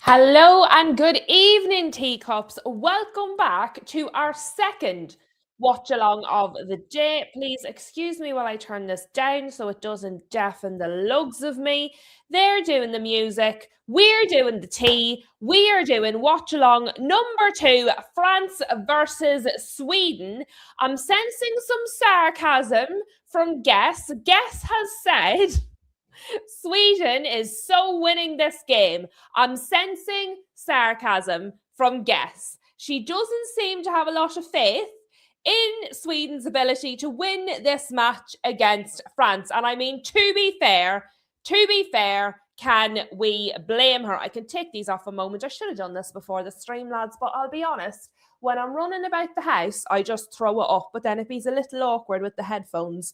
Hello and good evening, teacups. Welcome back to our second watch along of the day. Please excuse me while I turn this down so it doesn't deafen the lugs of me. They're doing the music. We're doing the tea. We are doing watch along number 2, France versus Sweden. I'm sensing some sarcasm from Guess. Guess has said Sweden is so winning this game. I'm sensing sarcasm from Guess. She doesn't seem to have a lot of faith in Sweden's ability to win this match against France. And I mean, to be fair, can we blame her? I can take these off a moment. I should have done this before the stream, lads, but I'll be honest. When I'm running about the house, I just throw it up, but then it be a little awkward with the headphones.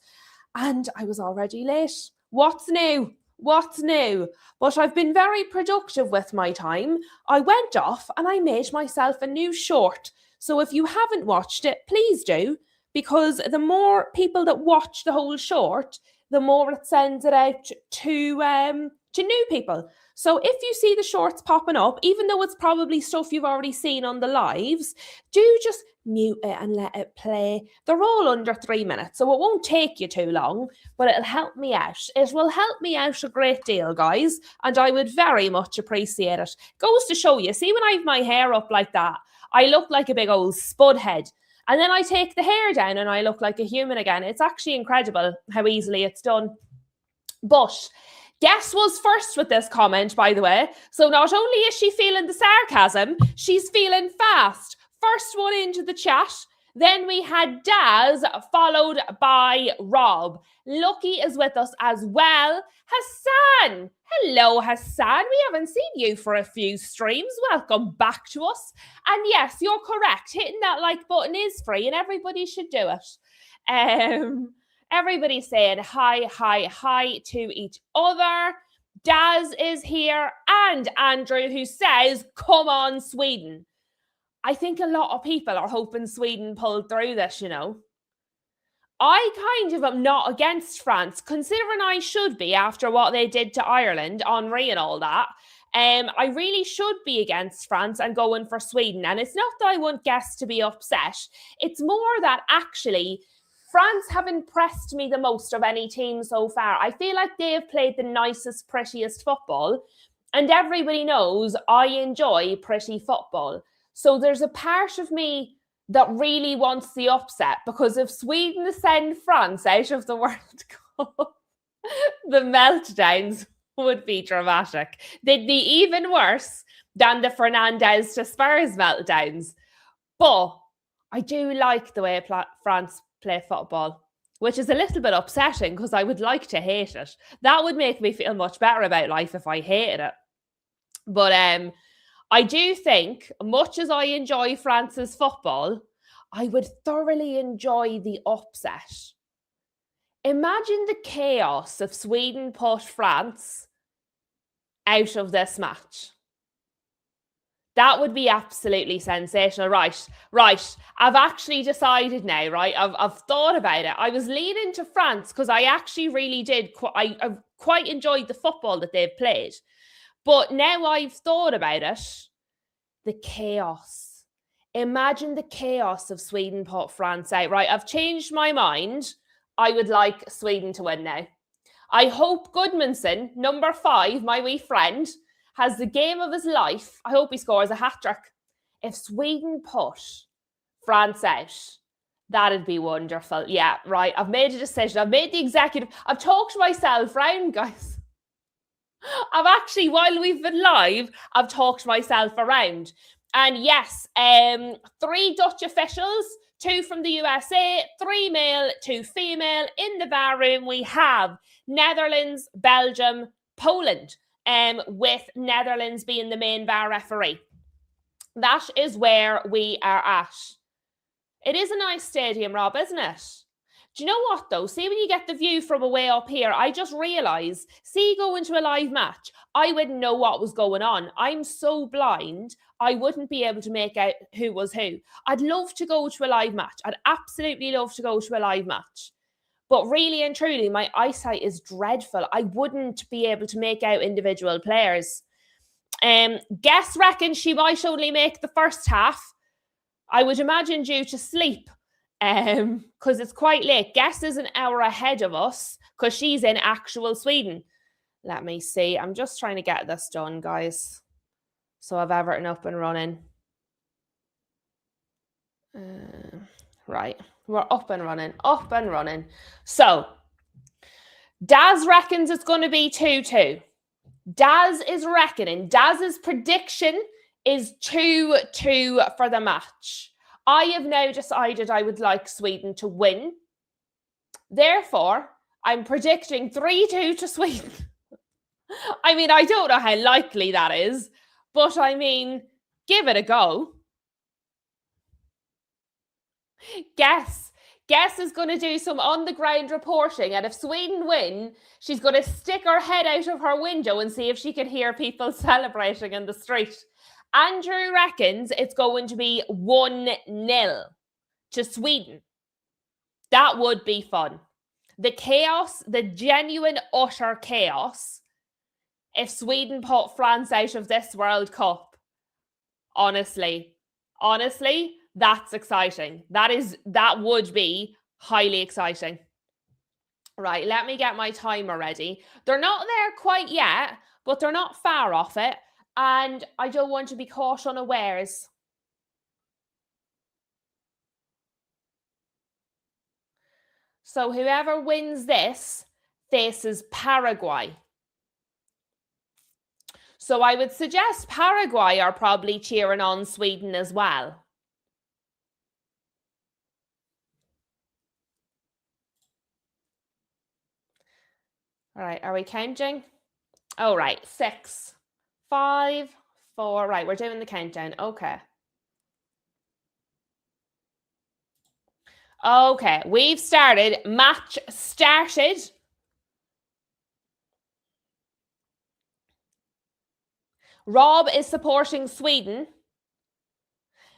And I was already late. What's new? What's new? But I've been very productive with my time. I went off and I made myself a new short. So if you haven't watched it, please do, because the more people that watch the whole short, the more it sends it out to new people. So if you see the shorts popping up, even though it's probably stuff you've already seen on the lives, do just mute it and let it play. They're all under 3 minutes, so it won't take you too long, but it'll help me out. It will help me out a great deal, guys, and I would very much appreciate it. Goes to show you, see when I have my hair up like that, I look like a big old spud head. And then I take the hair down and I look like a human again. It's actually incredible how easily it's done. But Guess was first with this comment, by the way. So not only is she feeling the sarcasm, she's feeling fast. First one into the chat. Then we had Daz, followed by Rob. Lucky is with us as well. Hassan. Hello, Hassan. We haven't seen you for a few streams. Welcome back to us. And yes, you're correct. Hitting that like button is free and everybody should do it. Everybody's saying hi to each other. Daz is here and Andrew, who says, come on, Sweden. I think a lot of people are hoping Sweden pulled through this, you know. I kind of am not against France, considering I should be after what they did to Ireland, Henri and all that. I really should be against France and going for Sweden. And it's not that I want guests to be upset. It's more that actually France have impressed me the most of any team so far. I feel like they have played the nicest, prettiest football. And everybody knows I enjoy pretty football. So there's a part of me that really wants the upset, because if Sweden send France out of the World Cup, the meltdowns would be dramatic. They'd be even worse than the Fernandez to Spurs meltdowns. But I do like the way France play football, which is a little bit upsetting because I would like to hate it. That would make me feel much better about life if I hated it. But I do think, much as I enjoy France's football, I would thoroughly enjoy the upset. Imagine the chaos if Sweden put France out of this match. That would be absolutely sensational. Right. I've actually decided now, right? I've thought about it. I was leaning to France because I actually really did. I quite enjoyed the football that they've played. But now I've thought about it, the chaos. Imagine the chaos of Sweden put France out. Right, I've changed my mind. I would like Sweden to win now. I hope Goodmanson, number 5, my wee friend, has the game of his life. I hope he scores a hat-trick. If Sweden put France out, that'd be wonderful. Yeah, right. I've made a decision. I've made the executive. I've talked myself round, guys. I've actually, while we've been live, I've talked myself around. And yes, 3 Dutch officials, 2 from the USA, 3 male, 2 female. In the bar room, we have Netherlands, Belgium, Poland, with Netherlands being the main bar referee. That is where we are at. It is a nice stadium, Rob, isn't it? Do you know what, though? See, when you get the view from way up here, I just realised, see, go into a live match, I wouldn't know what was going on. I'm so blind, I wouldn't be able to make out who was who. I'd love to go to a live match. I'd absolutely love to go to a live match. But really and truly, my eyesight is dreadful. I wouldn't be able to make out individual players. Guess reckons she might only make the first half. I would imagine due to sleep, because it's quite late. Guess is an hour ahead of us because she's in actual Sweden. Let me see. I'm just trying to get this done, guys. So I've Everton up and running. Right, we're up and running. So Daz reckons it's going to be 2-2. Daz's prediction is 2-2 for the match. I have now decided I would like Sweden to win. Therefore, I'm predicting 3-2 to Sweden. I mean, I don't know how likely that is, but I mean, give it a go. Guess is going to do some on-the-ground reporting, and if Sweden win, she's going to stick her head out of her window and see if she can hear people celebrating in the street. Andrew reckons it's going to be 1-0 to Sweden. That would be fun. The chaos, the genuine, utter chaos, if Sweden put France out of this World Cup, honestly, that's exciting. That would be highly exciting. Right, let me get my timer ready. They're not there quite yet, but they're not far off it. And I don't want to be caught unawares. So whoever wins this faces Paraguay. So I would suggest Paraguay are probably cheering on Sweden as well. All right, are we counting? Oh, right, 6, 5, 4. Right, we're doing the countdown. Okay. Okay, we've started. Match started. Rob is supporting Sweden.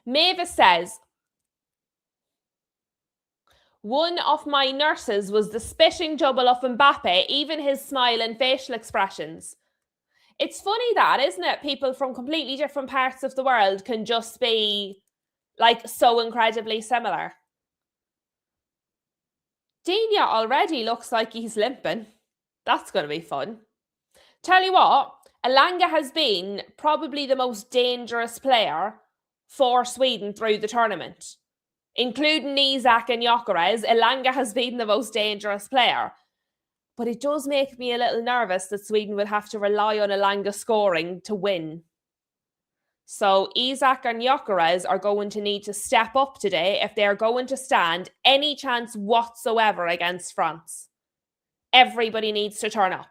Mavis says, one of my nurses was the spitting double of Mbappe, even his smile and facial expressions. It's funny that, isn't it? People from completely different parts of the world can just be like so incredibly similar. Dina already looks like he's limping. That's going to be fun. Tell you what, Elanga has been probably the most dangerous player for Sweden through the tournament. Including Isak and Gyökeres, Elanga has been the most dangerous player. But it does make me a little nervous that Sweden will have to rely on Elanga scoring to win. So Isak and Gyökeres are going to need to step up today if they're going to stand any chance whatsoever against France. Everybody needs to turn up.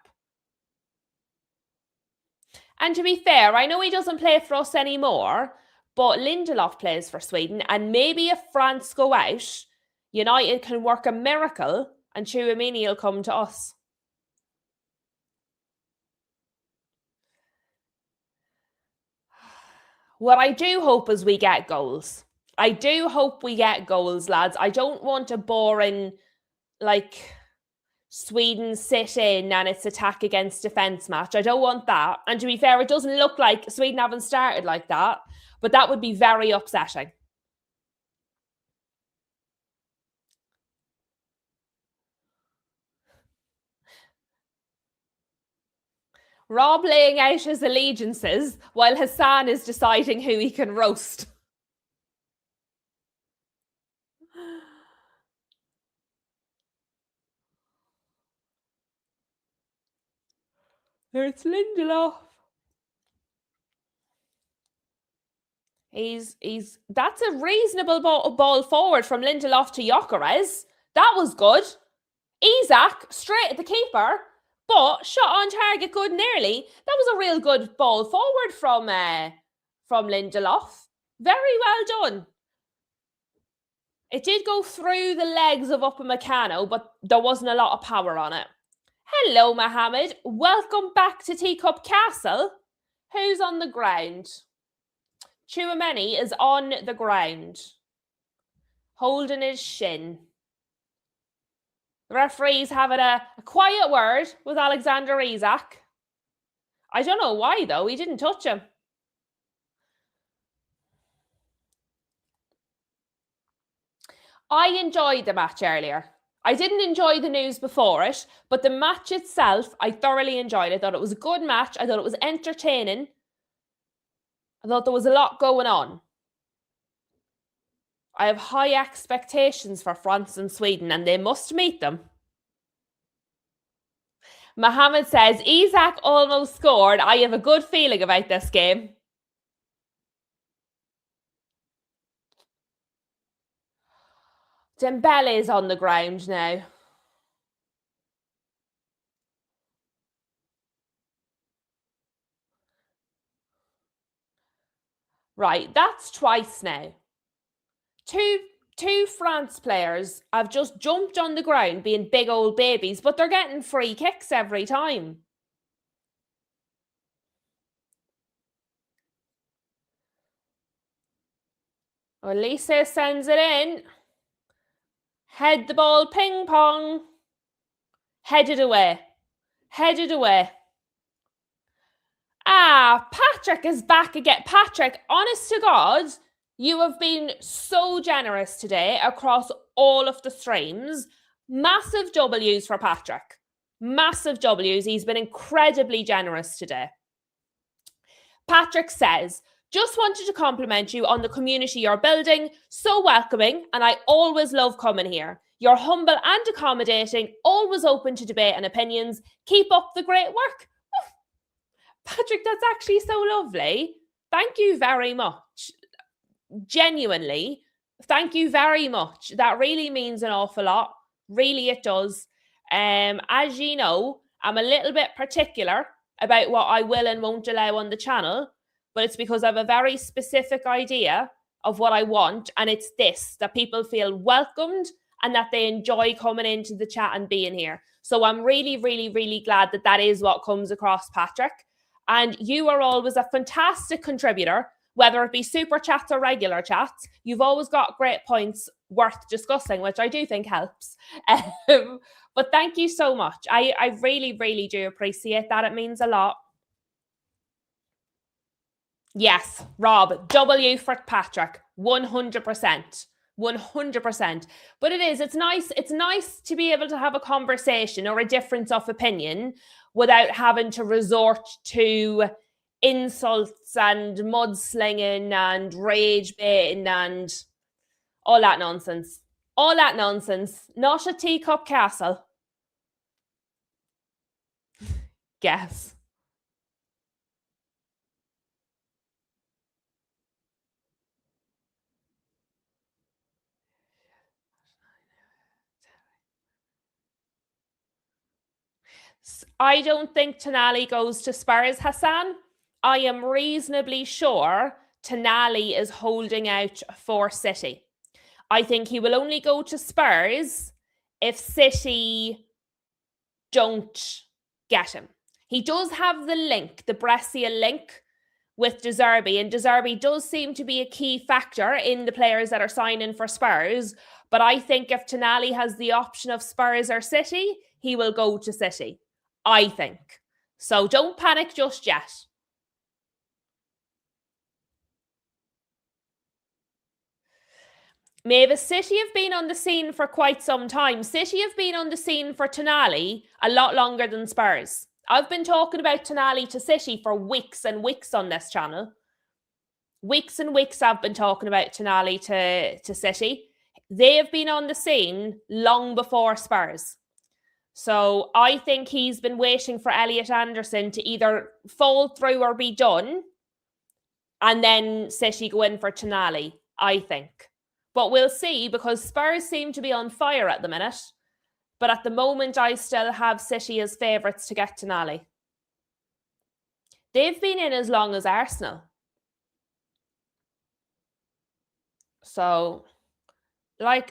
And to be fair, I know he doesn't play for us anymore, but Lindelof plays for Sweden, and maybe if France go out, United can work a miracle and Tchouaméni will come to us. What I do hope is we get goals. I do hope we get goals, lads. I don't want a boring, Sweden sit in and it's attack against defence match. I don't want that. And to be fair, it doesn't look like Sweden haven't started like that. But that would be very upsetting. Rob laying out his allegiances while Hassan is deciding who he can roast. There's Lindelof. That's a reasonable ball forward from Lindelof to Gyökeres. That was good. Isak straight at the keeper, but shot on target good nearly. That was a real good ball forward from Lindelof. Very well done. It did go through the legs of Upamecano, but there wasn't a lot of power on it. Hello, Mohammed. Welcome back to Teacup Castle. Who's on the ground? Tchouaméni is on the ground, holding his shin. The referee's having a quiet word with Alexander Isak. I don't know why, though. He didn't touch him. I enjoyed the match earlier. I didn't enjoy the news before it, but the match itself, I thoroughly enjoyed. I thought it was a good match. I thought it was entertaining. I thought there was a lot going on. I have high expectations for France and Sweden, and they must meet them. Mohammed says, Isak almost scored. I have a good feeling about this game. Dembele is on the ground now. Right, that's twice now. Two France players have just jumped on the ground being big old babies, but they're getting free kicks every time. Elise sends it in. Head the ball, ping pong. Headed away. Headed away. Patrick is back again. Patrick, honest to God, you have been so generous today across all of the streams. Massive W's for Patrick. Massive W's. He's been incredibly generous today. Patrick says, just wanted to compliment you on the community you're building. So welcoming, and I always love coming here. You're humble and accommodating, always open to debate and opinions. Keep up the great work. Patrick, that's actually so lovely. Thank you very much. Genuinely, thank you very much. That really means an awful lot. Really, it does. As you know, I'm a little bit particular about what I will and won't allow on the channel, but it's because I have a very specific idea of what I want, and it's this, that people feel welcomed and that they enjoy coming into the chat and being here. So I'm really, really, really glad that that is what comes across, Patrick. And you are always a fantastic contributor, whether it be super chats or regular chats. You've always got great points worth discussing, which I do think helps. But thank you so much. I really, really do appreciate that. It means a lot. Yes, Rob, W for Patrick, 100%. 100%. But it's nice to be able to have a conversation or a difference of opinion without having to resort to insults and mudslinging and rage baiting and all that nonsense. All that nonsense. Not a teacup castle. Guess. I don't think Tonali goes to Spurs, Hassan. I am reasonably sure Tonali is holding out for City. I think he will only go to Spurs if City don't get him. He does have the link, the Brescia link with De Zerbi, and De Zerbi does seem to be a key factor in the players that are signing for Spurs. But I think if Tonali has the option of Spurs or City, he will go to City. I think. So don't panic just yet. Mavis, City have been on the scene for quite some time. City have been on the scene for Tonali a lot longer than Spurs. I've been talking about Tonali to City for weeks and weeks on this channel. Weeks and weeks I've been talking about Tonali to City. They have been on the scene long before Spurs. So I think he's been waiting for Elliot Anderson to either fall through or be done, and then City go in for Tonali, I think. But we'll see, because Spurs seem to be on fire at the minute. But at the moment, I still have City as favourites to get Tonali. They've been in as long as Arsenal. So,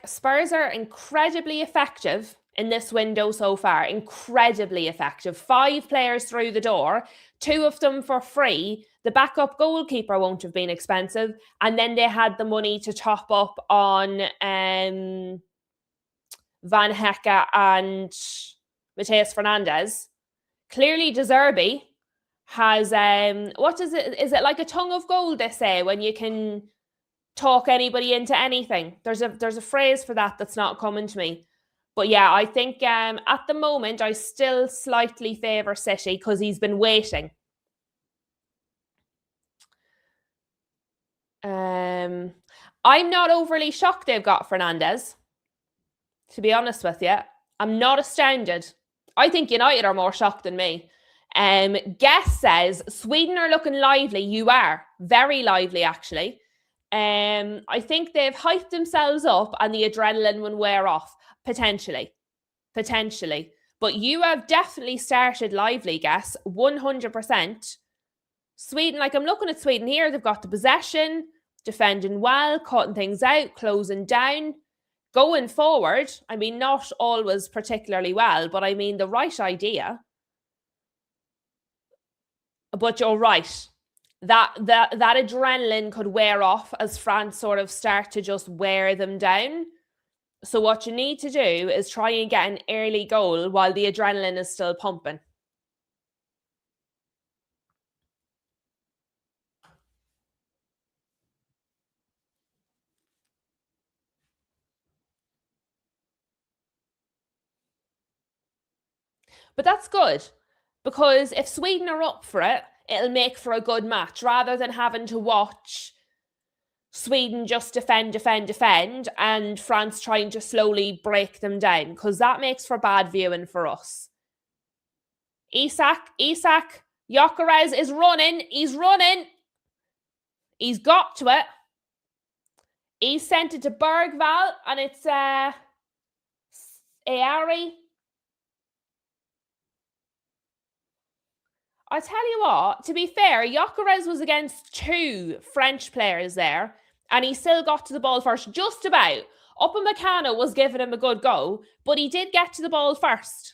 Spurs are incredibly effective in this window so far. Incredibly effective. 5 players through the door, 2 of them for free. The backup goalkeeper won't have been expensive. And then they had the money to top up on Van Hecke and Mateus Fernandes. Clearly De Zerbi has what is it like a tongue of gold, they say, when you can talk anybody into anything? There's a phrase for that that's not coming to me. But yeah, I think at the moment I still slightly favour City because he's been waiting. I'm not overly shocked they've got Fernandes, to be honest with you. I'm not astounded. I think United are more shocked than me. Guess says Sweden are looking lively. You are very lively, actually. I think they've hyped themselves up and the adrenaline will wear off, potentially. But you have definitely started lively, Guess, 100%. Sweden, like I'm looking at Sweden here, they've got the possession, defending well, cutting things out, closing down. Going forward, I mean, not always particularly well, but I mean the right idea. But you're right. That adrenaline could wear off as France sort of start to just wear them down. So what you need to do is try and get an early goal while the adrenaline is still pumping. But that's good, because if Sweden are up for it, it'll make for a good match rather than having to watch Sweden just defend, and France trying to slowly break them down, because that makes for bad viewing for us. Isak, Gyökeres is running. He's running. He's got to it. He sent it to Bergvall, and it's Aari. I tell you what, to be fair, Gyökeres was against 2 French players there, and he still got to the ball first, just about. Upamecano was giving him a good go, but he did get to the ball first.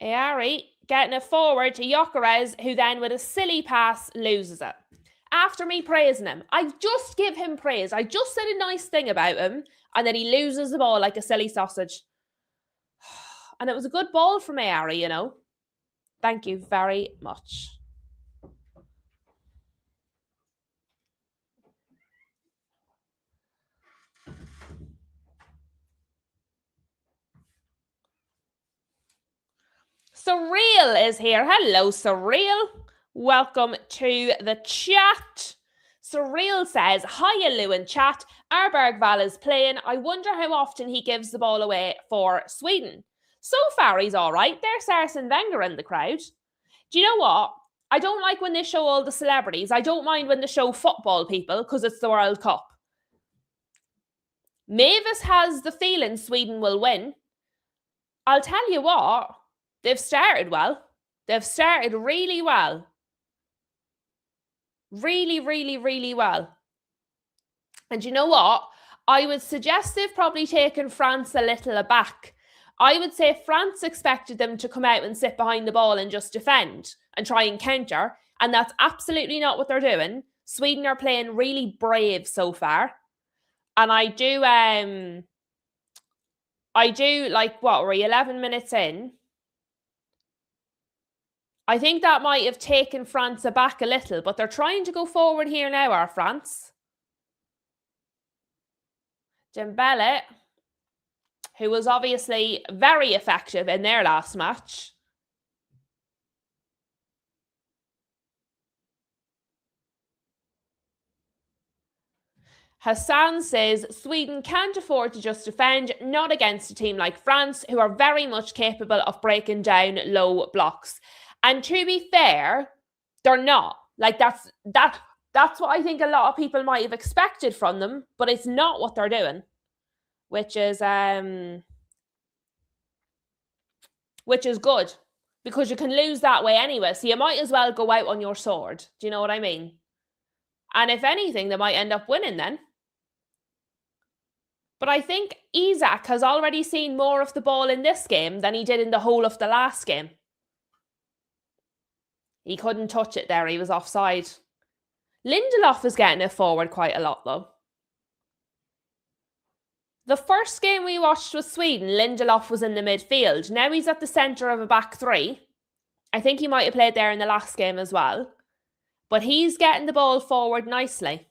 Aari getting it forward to Gyökeres, who then with a silly pass loses it. After me praising him, I just give him praise. I just said a nice thing about him, and then he loses the ball like a silly sausage. And it was a good ball from Aari, you know. Thank you very much. Surreal is here. Hello, Surreal. Welcome to the chat. Surreal says, hiya, Lou in chat. Our Bergvall is playing. I wonder how often he gives the ball away for Sweden. So far, he's all right. There's Arsene Wenger in the crowd. Do you know what? I don't like when they show all the celebrities. I don't mind when they show football people because it's the World Cup. Mavis has the feeling Sweden will win. I'll tell you what, they've started well. They've started really well. Really, really, really well. And you know what? I would suggest they've probably taken France a little aback. I would say France expected them to come out and sit behind the ball and just defend and try and counter. And that's absolutely not what they're doing. Sweden are playing really brave so far. And I do like, what, were we 11 minutes in? I think that might have taken France aback a little, but they're trying to go forward here now, are France. Dembele, who was obviously very effective in their last match. Hassan says, Sweden can't afford to just defend, not against a team like France, who are very much capable of breaking down low blocks. And to be fair, they're not. Like, that's what I think a lot of people might have expected from them, but it's not what they're doing, which is good, because you can lose that way anyway. So you might as well go out on your sword. Do you know what I mean? And if anything, they might end up winning then. But I think Isak has already seen more of the ball in this game than he did in the whole of the last game. He couldn't touch it there. He was offside. Lindelof is getting it forward quite a lot, though. The first game we watched with Sweden, Lindelof was in the midfield. Now he's at the centre of a back three. I think he might have played there in the last game as well. But he's getting the ball forward nicely.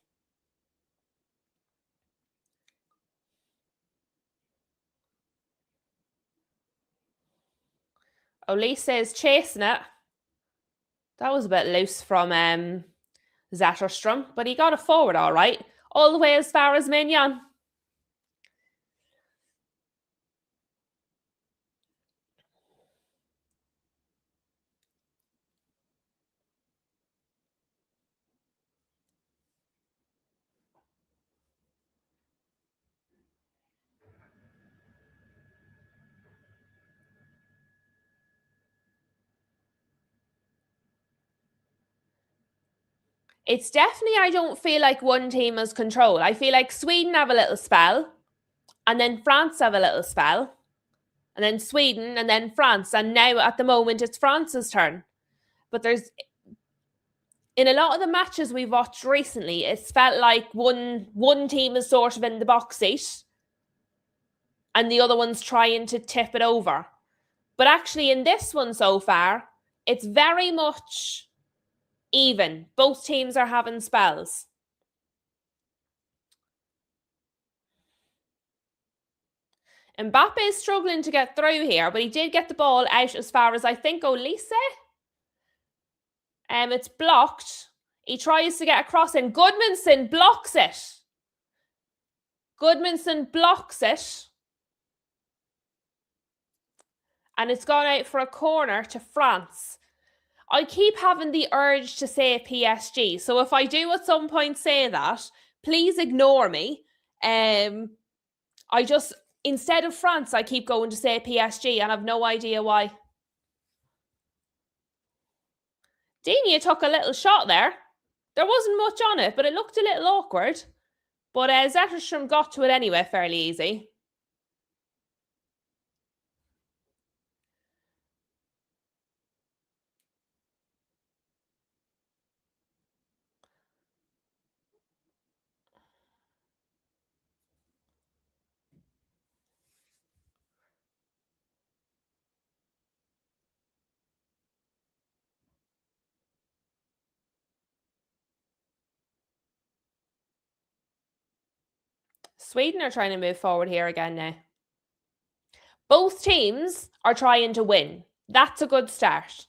Olise is chasing it. That was a bit loose from Zetterstrom, but he got it forward all right. All the way as far as Mignon. It's definitely, I don't feel like one team has control. I feel like Sweden have a little spell, and then France have a little spell, and then Sweden, and then France. And now at the moment, it's France's turn. But there's, in a lot of the matches we've watched recently, it's felt like one team is sort of in the box seat, and the other one's trying to tip it over. But actually, in this one so far, it's very much even. Both teams are having spells. Mbappe is struggling to get through here, but he did get the ball out as far as I think Olise. It's blocked. He tries to get across in. Goodmanson blocks it. Goodmanson blocks it. And it's gone out for a corner to France. I keep having the urge to say PSG. So if I do at some point say that, please ignore me. Instead of France, I keep going to say PSG and I've no idea why. Digne took a little shot there. There wasn't much on it, but it looked a little awkward. But Zetterstrom got to it anyway, fairly easy. Sweden are trying to move forward here again now. Both teams are trying to win. That's a good start.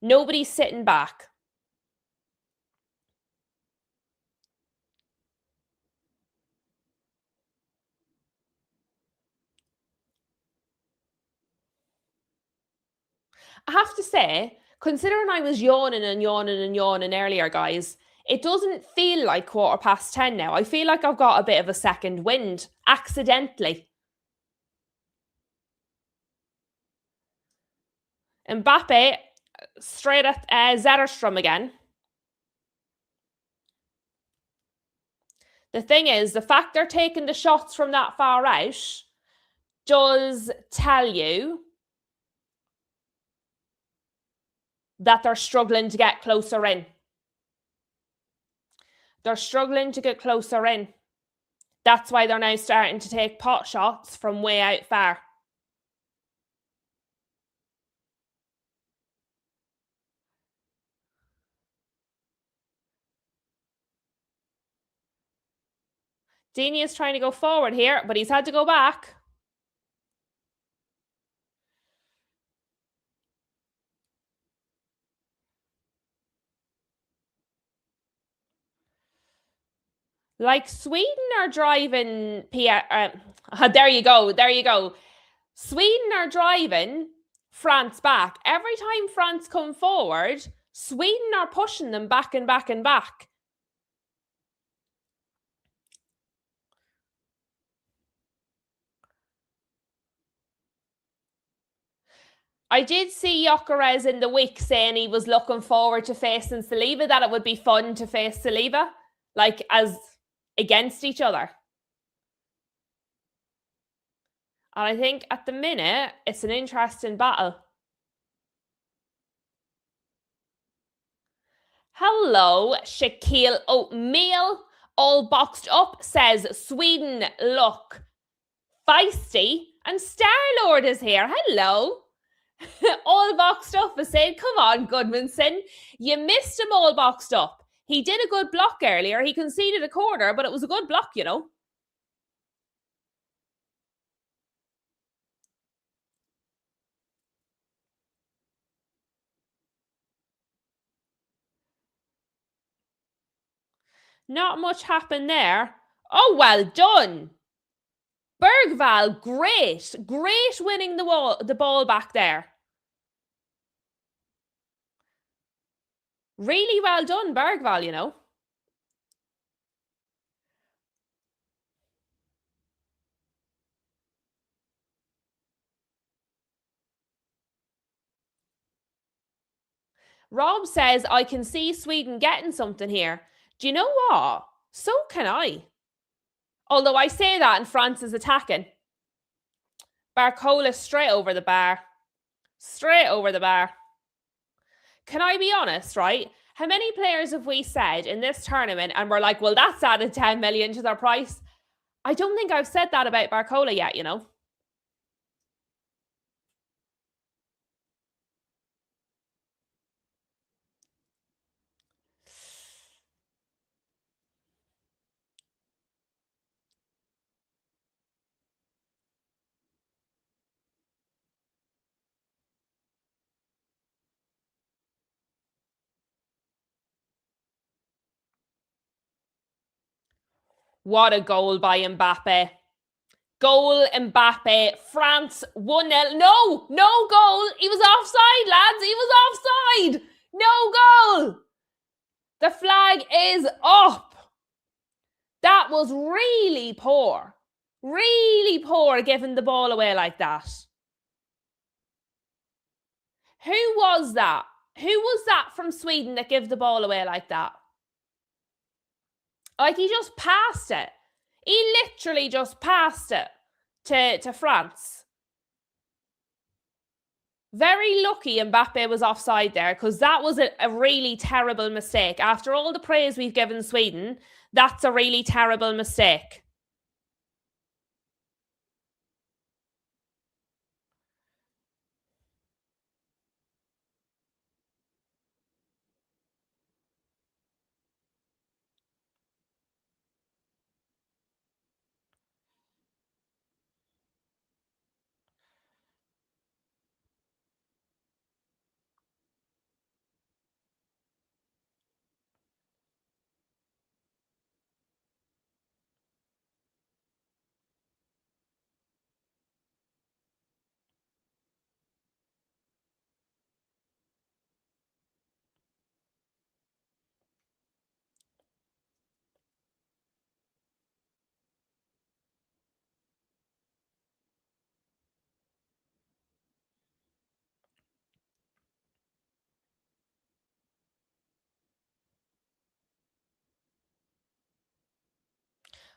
Nobody's sitting back. I have to say, considering I was yawning and yawning and yawning earlier, guys, it doesn't feel like 10:15 now. I feel like I've got a bit of a second wind, accidentally. Mbappe, straight at Zetterstrom again. The thing is, the fact they're taking the shots from that far out does tell you that they're struggling to get closer in. They're struggling to get closer in. That's why they're now starting to take pot shots from way out far. Digne is trying to go forward here, but he's had to go back. Like Sweden are driving there you go. Sweden are driving France back. Every time France come forward, Sweden are pushing them back and back and back. I did see Gyökeres in the week saying he was looking forward to facing Saliba, that it would be fun to face Saliba, like as against each other. And I think at the minute, it's an interesting battle. Hello, Shaquille O'Meal, all boxed up, says Sweden, look. Feisty, and Star-Lord is here. Hello. All boxed up is saying, come on, Goodmanson. You missed him all boxed up. He did a good block earlier. He conceded a corner, but it was a good block, you know. Not much happened there. Oh, well done. Bergvall, great. Great winning the ball back there. Really well done, Bergvall, you know. Rob says, I can see Sweden getting something here. Do you know what? So can I. Although I say that and France is attacking. Barcola straight over the bar. Straight over the bar. Can I be honest, right? How many players have we said in this tournament and we're like, well, that's added 10 million to their price? I don't think I've said that about Barcola yet, you know. What a goal by Mbappe. Goal, Mbappe. France 1-0. No goal. He was offside, lads. He was offside. No goal. The flag is up. That was really poor. Really poor giving the ball away like that. Who was that? Who was that from Sweden that gave the ball away like that? Like, he just passed it. He literally just passed it to France. Very lucky Mbappe was offside there, because that was a really terrible mistake. After all the praise we've given Sweden, that's a really terrible mistake.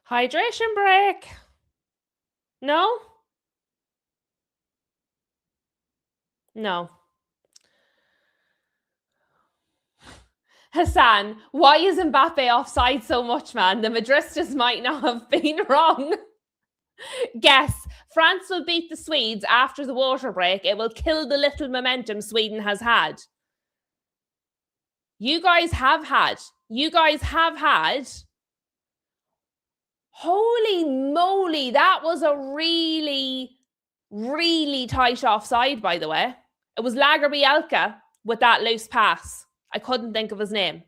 Hydration break. No? No. Hassan, why is Mbappe offside so much, man? The Madristas might not have been wrong. Guess. France will beat the Swedes after the water break. It will kill the little momentum Sweden has had. You guys have had. Holy moly, that was a really, really tight offside, by the way. It was Lagerbielke with that loose pass. I couldn't think of his name.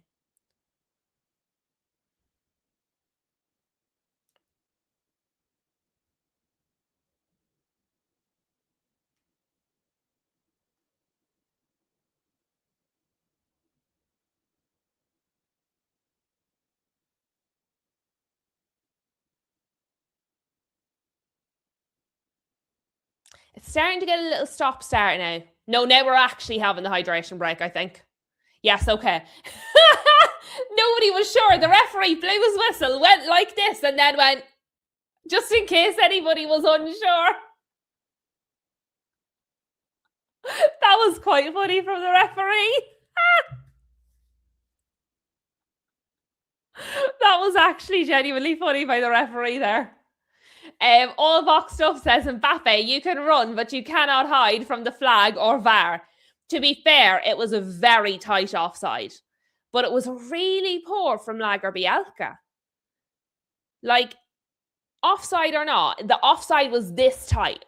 It's starting to get a little stop-start now. No, now we're actually having the hydration break, I think. Yes, okay. Nobody was sure. The referee blew his whistle, went like this, and then went, just in case anybody was unsure. That was quite funny from the referee. That was actually genuinely funny by the referee there. All Vox stuff says Mbappe, you can run, but you cannot hide from the flag or VAR. To be fair, it was a very tight offside, but it was really poor from Lagerbielke. Like, offside or not, the offside was this tight.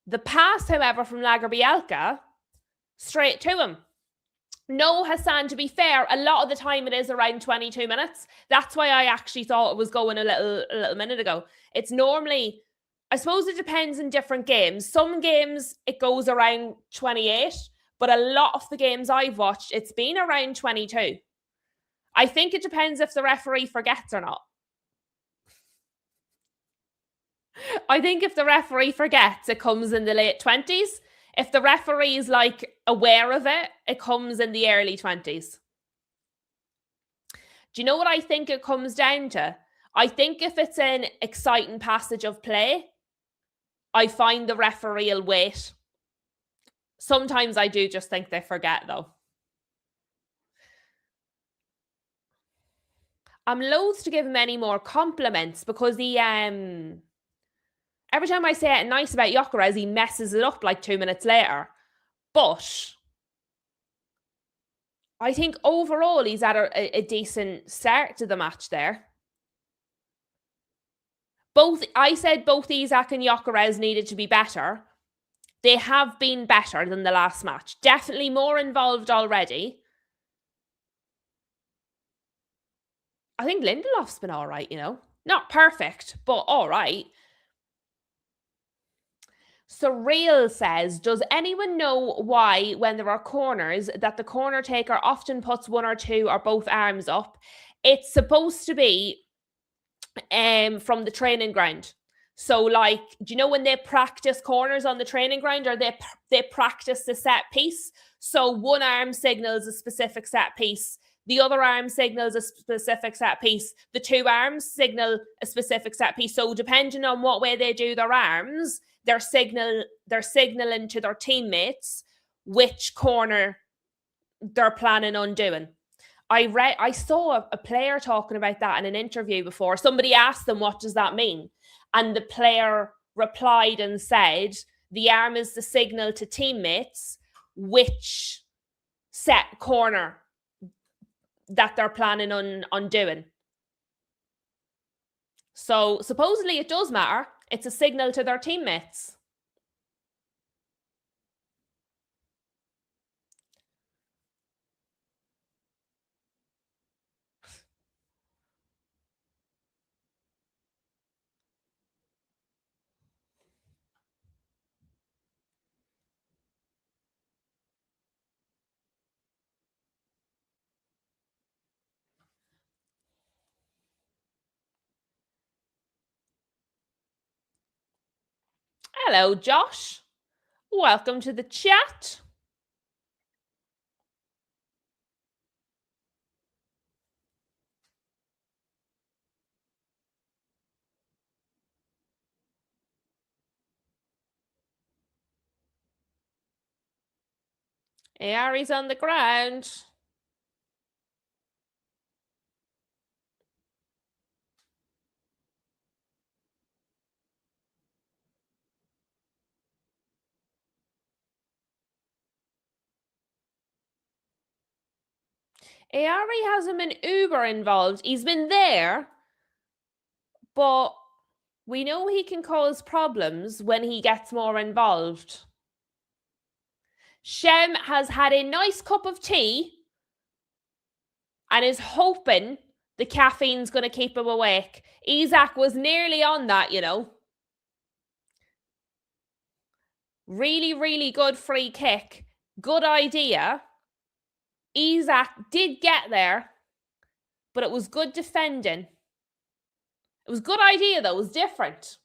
The pass, however, from Lagerbielke, straight to him. No, Hassan, to be fair, a lot of the time it is around 22 minutes. That's why I actually thought it was going a little minute ago. It's normally, I suppose it depends in different games. Some games it goes around 28, but a lot of the games I've watched, it's been around 22. I think it depends if the referee forgets or not. I think if the referee forgets, it comes in the late 20s. If the referee is like aware of it, it comes in the early 20s. Do you know what I think it comes down to? I think if it's an exciting passage of play, I find the referee will wait. Sometimes I do just think they forget, though. I'm loath to give him any more compliments because he every time I say it nice about Gyökeres, he messes it up like 2 minutes later. But I think overall he's at a decent start to the match there. I said both Isak and Gyökeres needed to be better. They have been better than the last match. Definitely more involved already. I think Lindelof's been all right, Not perfect, but all right. Surreal says, does anyone know why, when there are corners, that the corner taker often puts one or two or both arms up? It's supposed to be from the training ground. So, like, do you know when they practice corners on the training ground, or they practice the set piece? So one arm signals a specific set piece, the other arm signals a specific set piece, the two arms signal a specific set piece. So depending on what way they do their arms, they're signaling to their teammates which corner they're planning on doing. I saw a player talking about that in an interview before. Somebody asked them, what does that mean? And the player replied and said, the arm is the signal to teammates which set corner that they're planning on doing. So supposedly it does matter. It's a signal to their teammates. Hello, Josh. Welcome to the chat. Ari's on the ground. Ari has him in Uber involved. He's been there, but we know he can cause problems when he gets more involved. Shem has had a nice cup of tea and is hoping the caffeine's going to keep him awake. Isak was nearly on that, Really, really good free kick. Good idea. Isak did get there, but it was good defending. It was a good idea, though. It was different.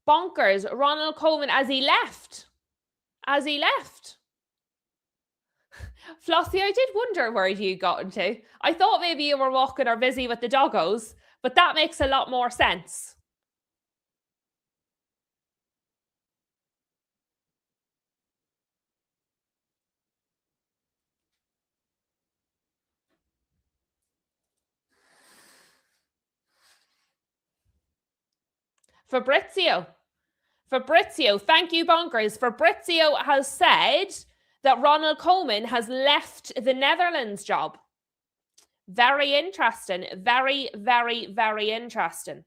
Bonkers. Ronald Koeman as he left. Flossie, I did wonder where you got into. I thought maybe you were walking or busy with the doggos, but that makes a lot more sense. Fabrizio. Fabrizio, thank you, Bonkers. Fabrizio has said that Ronald Koeman has left the Netherlands job. Very interesting. Very, very, very interesting.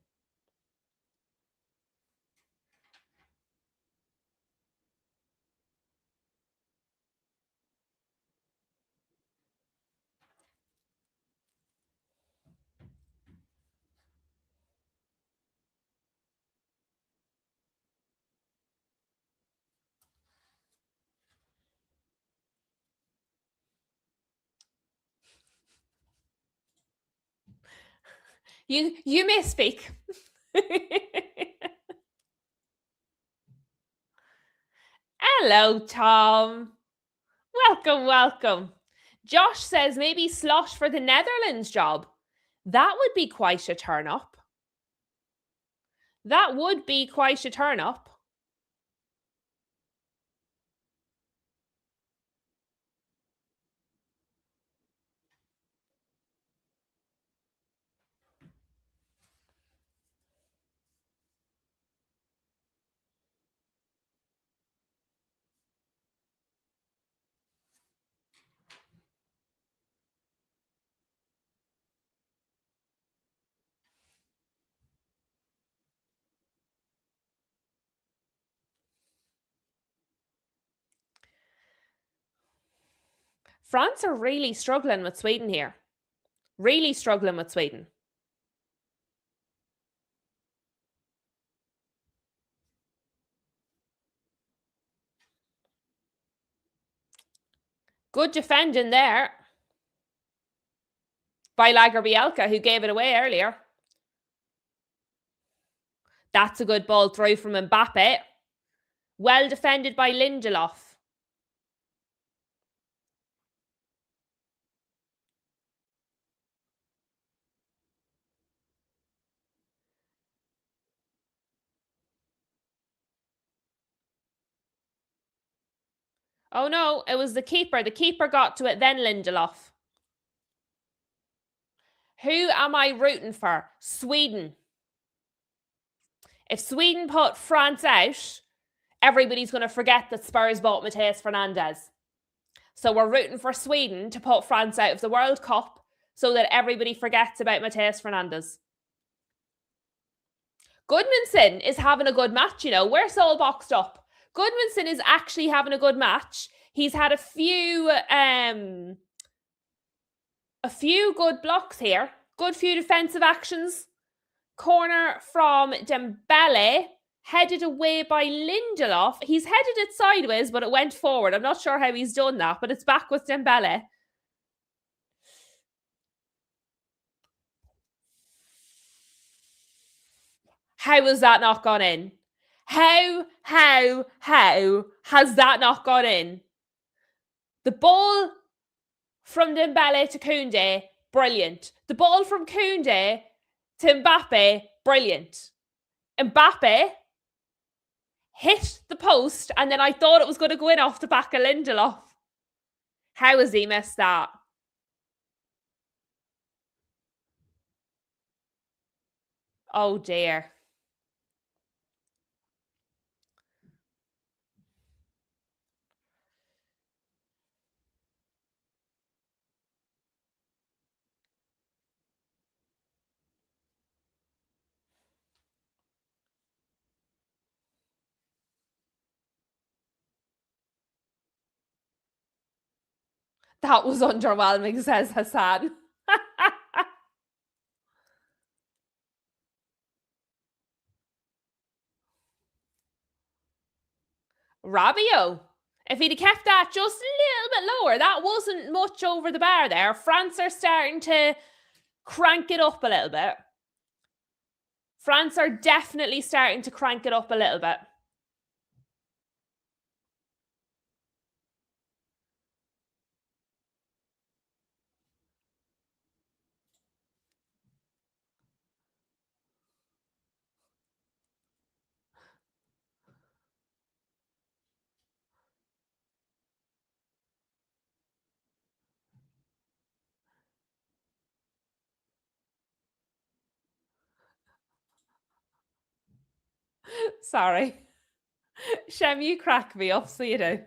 You may speak. Hello, Tom. Welcome, welcome. Josh says maybe slot for the Netherlands job. That would be quite a turn up. That would be quite a turn up. France are really struggling with Sweden here. Really struggling with Sweden. Good defending there by Lagerbielke, who gave it away earlier. That's a good ball through from Mbappe. Well defended by Lindelof. Oh no, it was the keeper. The keeper got to it, then Lindelof. Who am I rooting for? Sweden. If Sweden put France out, everybody's going to forget that Spurs bought Mateus Fernandes. So we're rooting for Sweden to put France out of the World Cup so that everybody forgets about Mateus Fernandes. Goodmanson is having a good match, you know. We're so boxed up. Goodmanson is actually having a good match. He's had a few good blocks here. Good few defensive actions. Corner from Dembele, headed away by Lindelof. He's headed it sideways, but it went forward. I'm not sure how he's done that, but it's back with Dembele. How has that not gone in? How has that not gone in? The ball from Dembele to Koundé, brilliant. The ball from Koundé to Mbappe, brilliant. Mbappe hit the post, and then I thought it was going to go in off the back of Lindelof. How has he missed that? Oh dear. That was underwhelming, says Hassan. Rabiot. If he'd have kept that just a little bit lower, that wasn't much over the bar there. France are starting to crank it up a little bit. France are definitely starting to crank it up a little bit. Sorry. Shem, you crack me up, so you do.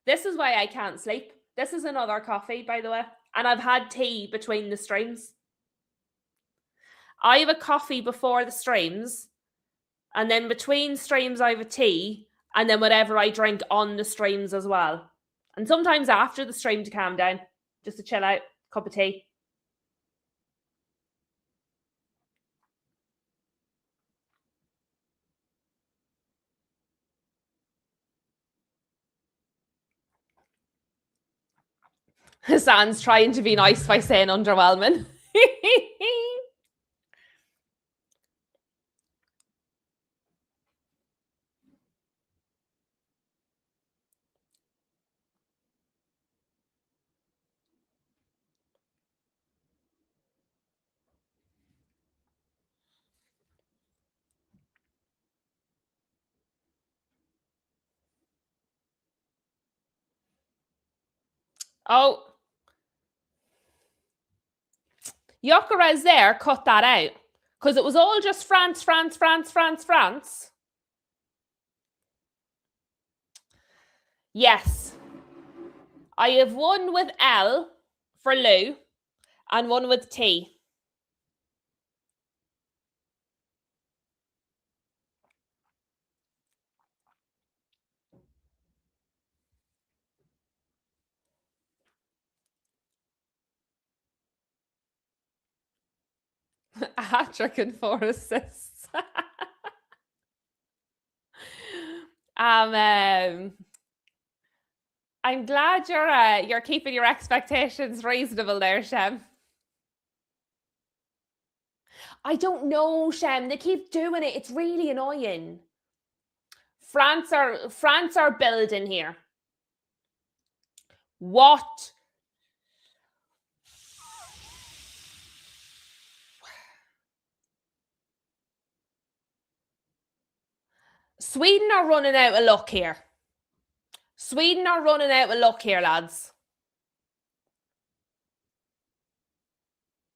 This is why I can't sleep. This is another coffee, by the way. And I've had tea between the streams. I have a coffee before the streams, and then between streams I have a tea, and then whatever I drink on the streams as well. And sometimes after the stream to calm down, just to chill out, cup of tea. Hassan's trying to be nice by saying underwhelming. Oh. Jokeres there cut that out because it was all just France, France, France, France, France. Yes. I have one with L for Lou and one with T. A hat-trick and 4 assists. I'm glad you're keeping your expectations reasonable there, Shem. I don't know, Shem. They keep doing it. It's really annoying. France are building here. What? Sweden are running out of luck here. Sweden are running out of luck here, lads.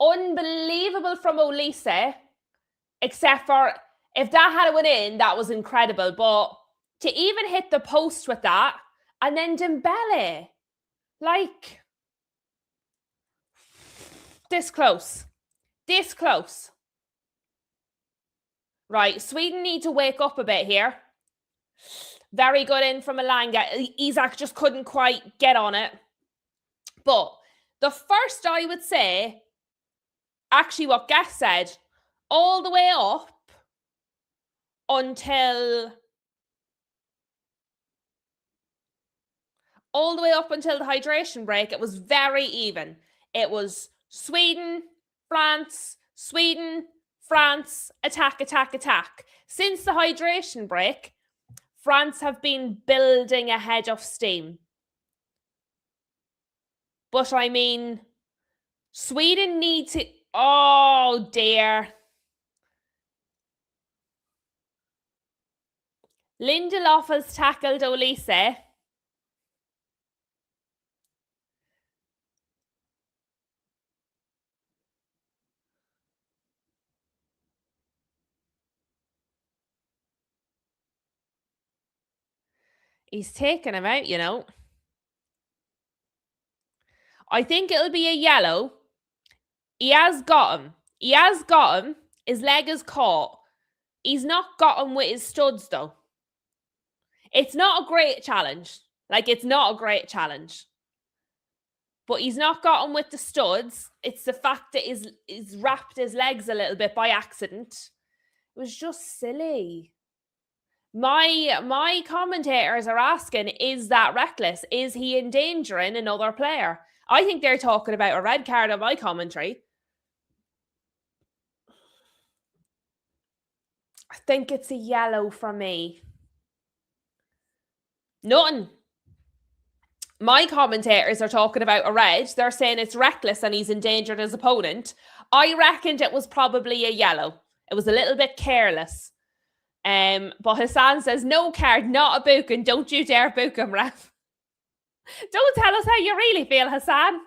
Unbelievable from Olise, except for if that had went in, that was incredible. But to even hit the post with that, and then Dembele, like this close. Right, Sweden need to wake up a bit here. Very good in from Elanga. Isak just couldn't quite get on it. But the first, I would say, actually what Gas said, all the way up until the hydration break, it was very even. It was Sweden, France, attack, attack, attack. Since the hydration break, France have been building a head of steam. But I mean, Sweden need to... Oh, dear. Lindelof has tackled Olise. He's taken him out, you know. I think it'll be a yellow. He has got him. His leg is caught. He's not got him with his studs, though. It's not a great challenge. It's not a great challenge. But he's not got him with the studs. It's the fact that he's wrapped his legs a little bit by accident. It was just silly. My commentators are asking, is that reckless? Is he endangering another player? I think they're talking about a red card on my commentary. I think it's a yellow for me. Nothing. My commentators are talking about a red. They're saying it's reckless and he's endangered his opponent. I reckoned it was probably a yellow. It was a little bit careless. But Hassan says, no card, not a booking. Don't you dare book him, ref. Don't tell us how you really feel, Hassan.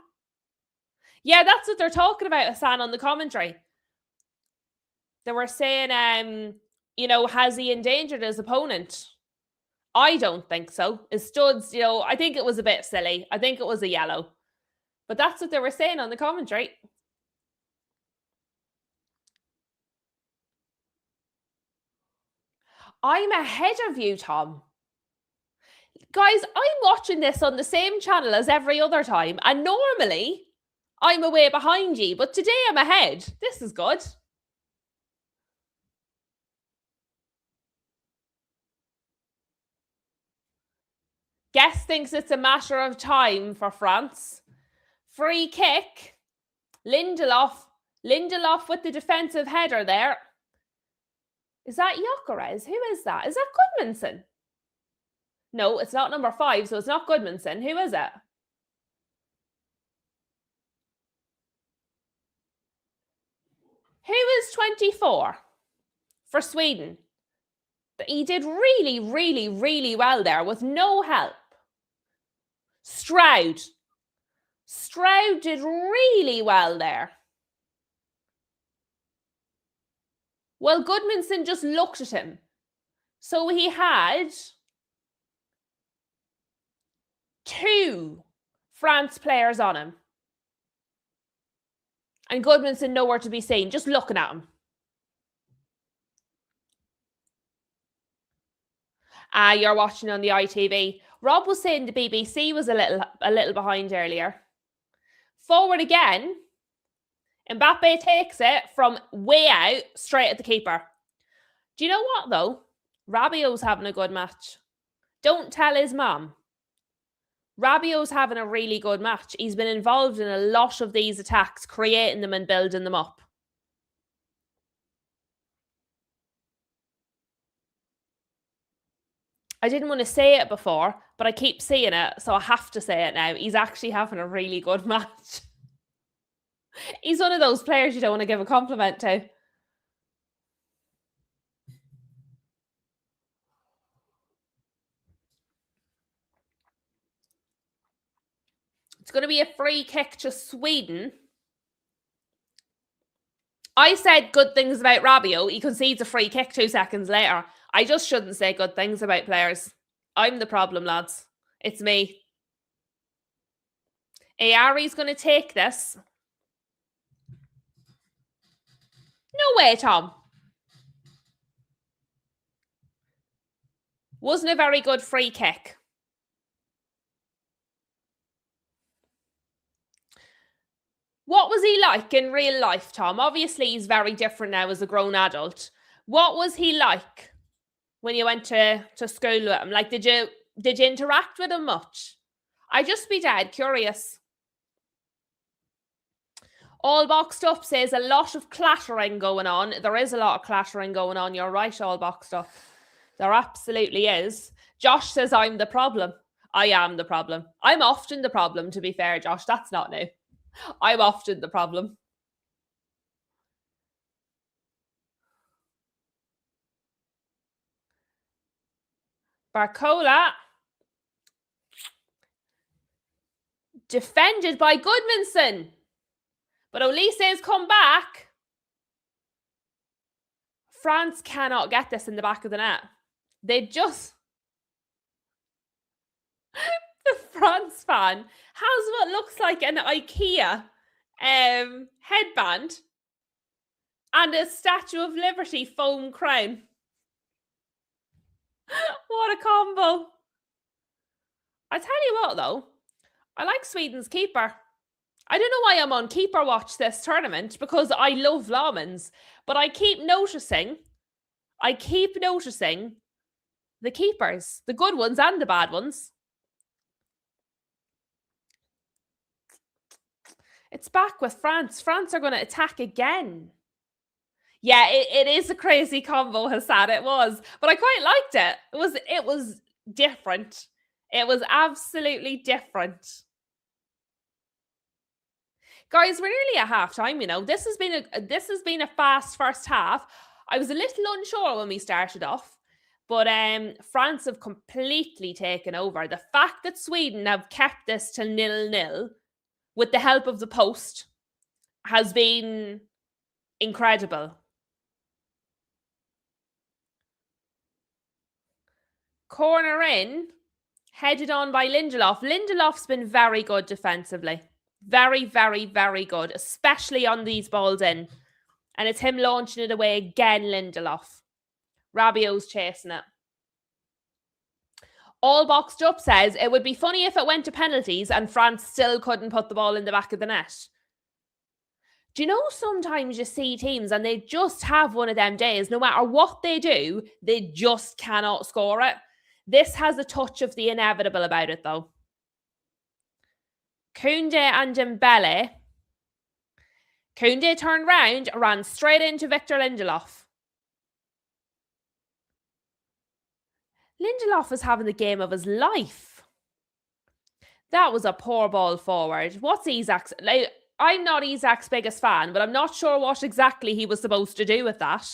Yeah, that's what they're talking about, Hassan, on the commentary. They were saying has he endangered his opponent? I don't think so. His studs, I think it was a bit silly. I think it was a yellow. But that's what they were saying on the commentary. I'm ahead of you, Tom. Guys, I'm watching this on the same channel as every other time, and normally I'm away behind you, but today I'm ahead. This is good. Guess thinks it's a matter of time for France. Free kick. Lindelof with the defensive header there. Is that Gyökeres? Who is that? Is that Goodmanson? No, it's not number 5, so it's not Goodmanson. Who is it? Who is 24 for Sweden? He did really, really, really well there with no help. Stroud did really well there. Well, Goodmanson just looked at him. So he had 2 France players on him. And Goodmanson nowhere to be seen, just looking at him. You're watching on the ITV. Rob was saying the BBC was a little behind earlier. Forward again. Mbappe takes it from way out, straight at the keeper. Do you know what, though? Rabiot's having a good match. Don't tell his mum. Rabiot's having a really good match. He's been involved in a lot of these attacks, creating them and building them up. I didn't want to say it before, but I keep seeing it, so I have to say it now. He's actually having a really good match. He's one of those players you don't want to give a compliment to. It's going to be a free kick to Sweden. I said good things about Rabiot. He concedes a free kick 2 seconds later. I just shouldn't say good things about players. I'm the problem, lads. It's me. Ayari's going to take this. No way, Tom. Wasn't a very good free kick. What was he like in real life, Tom? Obviously, he's very different now as a grown adult. What was he like when you went to school with him? Like, did you interact with him much? I'd just be dead curious. All Boxed Up says a lot of clattering going on. There is a lot of clattering going on. You're right, All Boxed Up. There absolutely is. Josh says I'm the problem. I am the problem. I'm often the problem, to be fair, Josh. That's not new. I'm often the problem. Barcola. Defended by Goodmanson. But Olise has come back. France cannot get this in the back of the net. They just... The France fan has what looks like an IKEA headband and a Statue of Liberty foam crown. What a combo. I tell you what, though, I like Sweden's keeper. I don't know why I'm on keeper watch this tournament, because I love Laumans, but I keep noticing the keepers, the good ones and the bad ones. It's back with France. France are going to attack again. Yeah, it is a crazy combo, Hassan. It was. But I quite liked it. It was different. It was absolutely different. Guys, we're nearly at half-time, This has been a fast first half. I was a little unsure when we started off, but France have completely taken over. The fact that Sweden have kept this to 0-0 with the help of the post has been incredible. Corner in, headed on by Lindelof. Lindelof's been very good defensively. Very, very, very good, especially on these balls in. And it's him launching it away again, Lindelof. Rabiot's chasing it. All Boxed Up says, it would be funny if it went to penalties and France still couldn't put the ball in the back of the net. Do you know sometimes you see teams and they just have one of them days, no matter what they do, they just cannot score it. This has a touch of the inevitable about it, though. Koundé and Dembele. Koundé turned round, ran straight into Victor Lindelof. Lindelof is having the game of his life. That was a poor ball forward. What's Isak's... I'm not Isak's biggest fan, but I'm not sure what exactly he was supposed to do with that.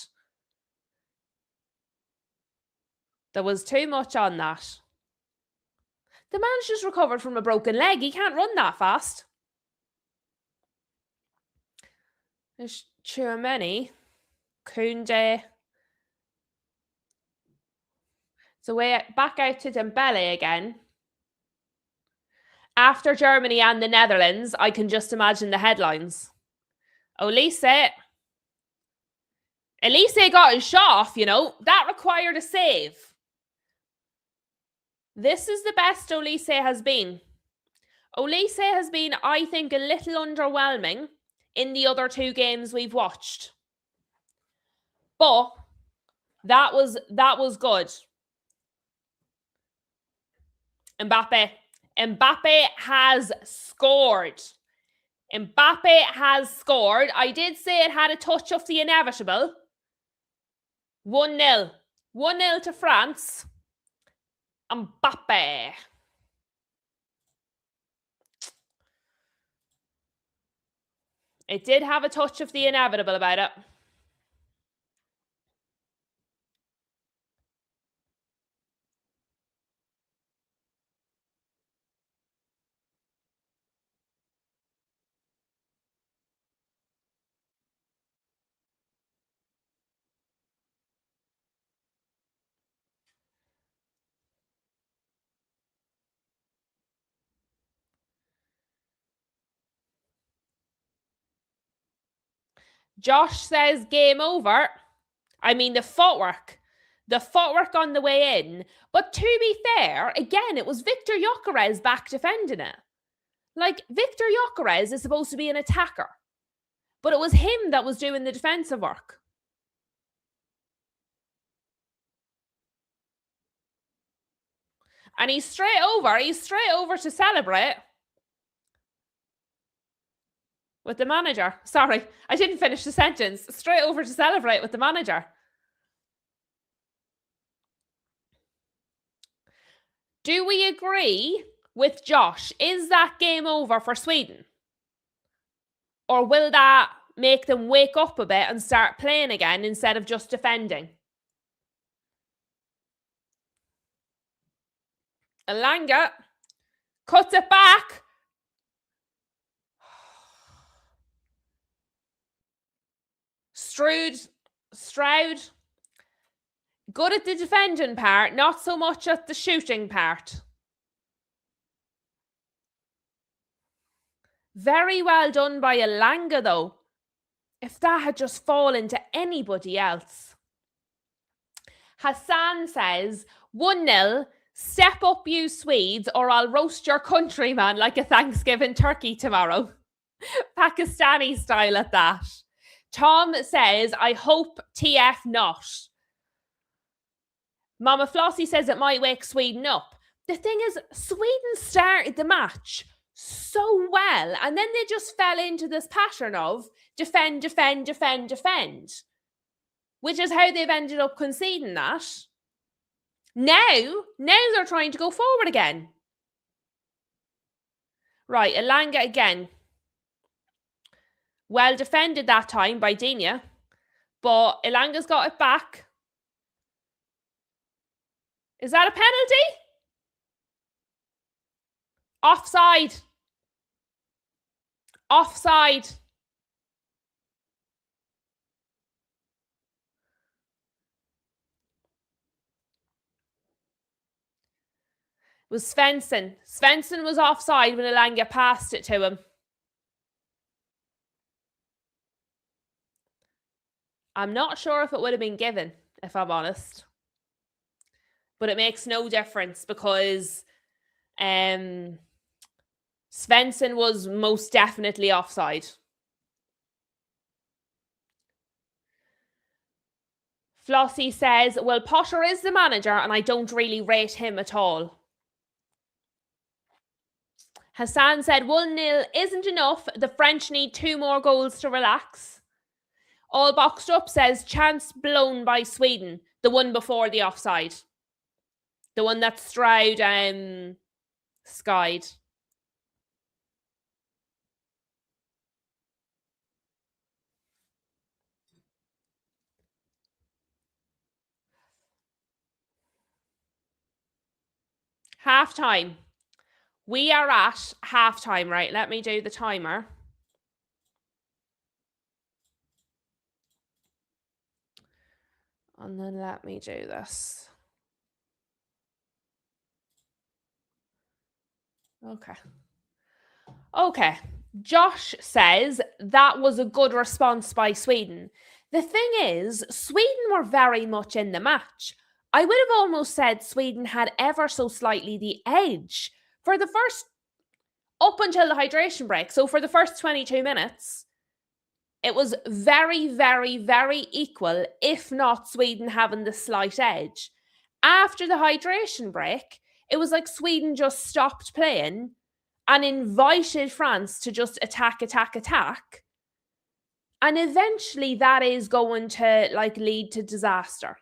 There was too much on that. The man's just recovered from a broken leg. He can't run that fast. There's Tchouameni. Koundé. So back out to Dembele again. After Germany and the Netherlands, I can just imagine the headlines. Elise got his shot off, you know. That required a save. This is the best Elise has been. Elise has been, I think, a little underwhelming in the other two games we've watched. But that was good. Mbappe has scored. Mbappe has scored. I did say it had a touch of the inevitable. 1-0. 1-0 to France. Mbappe. It did have a touch of the inevitable about it. Josh says game over. I mean, the footwork on the way in. But to be fair, again, it was Victor Gyökeres back defending it. Like, Victor Gyökeres is supposed to be an attacker. But it was him that was doing the defensive work. And he's straight over to celebrate with the manager. Sorry, I didn't finish the sentence. Straight over to celebrate with the manager. Do we agree with Josh? Is that game over for Sweden? Or will that make them wake up a bit and start playing again instead of just defending? Elanga cuts it back. Stroud. Good at the defending part, not so much at the shooting part. Very well done by Elanga, though. If that had just fallen to anybody else. Hassan says, 1-0, step up you Swedes or I'll roast your countryman like a Thanksgiving turkey tomorrow. Pakistani style at that. Tom says, I hope TF not. Mama Flossie says it might wake Sweden up. The thing is, Sweden started the match so well, and then they just fell into this pattern of defend, which is how they've ended up conceding that. Now they're trying to go forward again. Right, Elanga again. Well defended that time by Digne, but Elanga's got it back. Is that a penalty? Offside. Offside. was Svensson. Svensson was offside when Elanga passed it to him. I'm not sure if it would have been given, if I'm honest. But it makes no difference because Svensson was most definitely offside. Flossie says, well, Potter is the manager and I don't really rate him at all. Hassan said 1-0 isn't enough. The French need 2 more goals to relax. All Boxed Up says chance blown by Sweden. The one before the offside. The one that Stroud skied. Half-time. We are at half-time, right? Let me do the timer. And then let me do this. Okay. Josh says that was a good response by Sweden. The thing is, Sweden were very much in the match. I would have almost said Sweden had ever so slightly the edge for the first, up until the hydration break. So for the first 22 minutes, it was very, very, very equal, if not Sweden having the slight edge. After the hydration break, it was like Sweden just stopped playing and invited France to just attack. And eventually that is going to lead to disaster.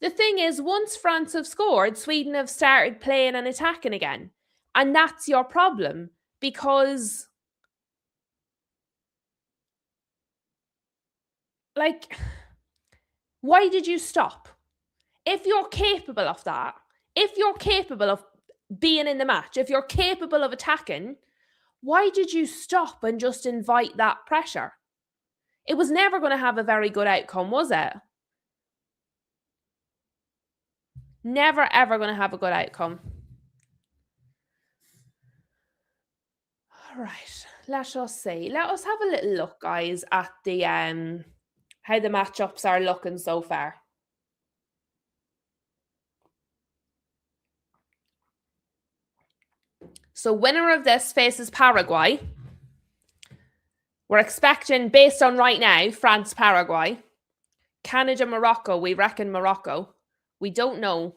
The thing is, once France have scored, Sweden have started playing and attacking again. And that's your problem, because why did you stop? If you're capable of that, if you're capable of being in the match, if you're capable of attacking, why did you stop and just invite that pressure? It was never going to have a very good outcome, was it? Never, ever going to have a good outcome. All right, let us see. Let us have a little look, guys, at the how the matchups are looking so far. So winner of this faces Paraguay. We're expecting, based on right now, France, Paraguay. Canada, Morocco. We reckon Morocco. We don't know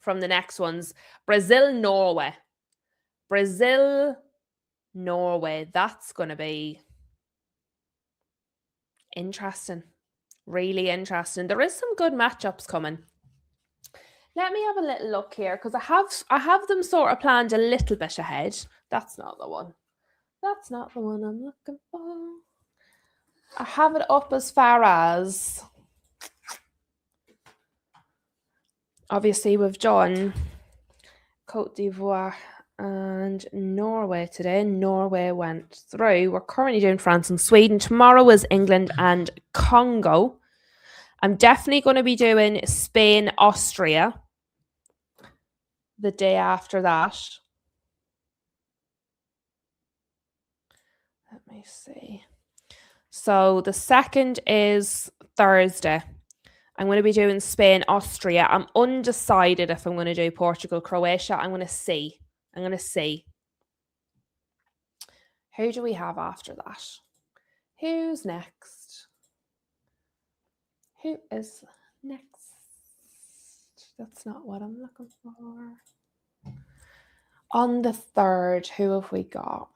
from the next ones. Brazil, Norway. Brazil, Norway. That's going to be interesting. Really interesting. There is some good matchups coming. Let me have a little look here, because I have them sort of planned a little bit ahead. That's not the one. That's not the one I'm looking for. I have it up as far as, obviously we've done Côte d'Ivoire and Norway today. Norway went through. We're currently doing France and Sweden. Tomorrow is England and Congo. I'm definitely going to be doing Spain, Austria the day after that. Let me see. So the second is Thursday. I'm going to be doing Spain, Austria. I'm undecided if I'm going to do Portugal, Croatia. I'm going to see. Who do we have after that? Who's next? Who is next? That's not what I'm looking for. On the 3rd, who have we got?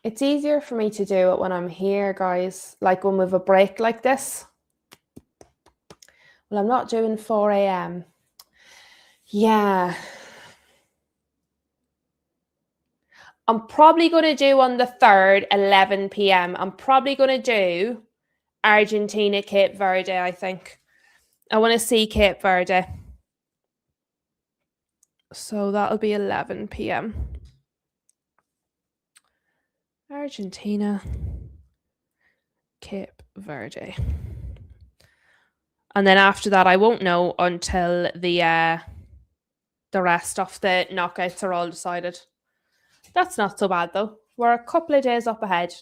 It's easier for me to do it when I'm here, guys. Like when we have a break like this. Well, I'm not doing 4 a.m. Yeah. I'm probably going to do on the 3rd, 11 p.m. I'm probably going to do Argentina, Cape Verde, I think. I want to see Cape Verde. So that'll be 11 p.m. Argentina, Cape Verde. And then after that, I won't know until the rest of the knockouts are all decided. That's not so bad though. We're a couple of days up ahead.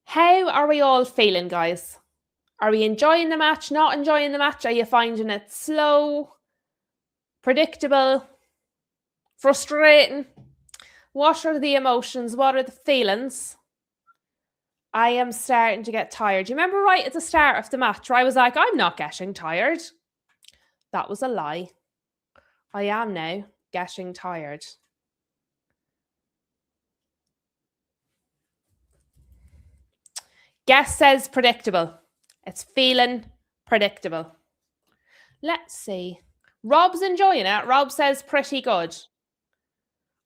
How are we all feeling, guys? Are we enjoying the match? Not enjoying the match? Are you finding it slow? Predictable? Frustrating? What are the emotions? What are the feelings? I am starting to get tired. You remember right at the start of the match where I was like, I'm not getting tired? That was a lie. I am now getting tired. Guess says predictable. It's feeling predictable. Let's see. Rob's enjoying it. Rob says pretty good.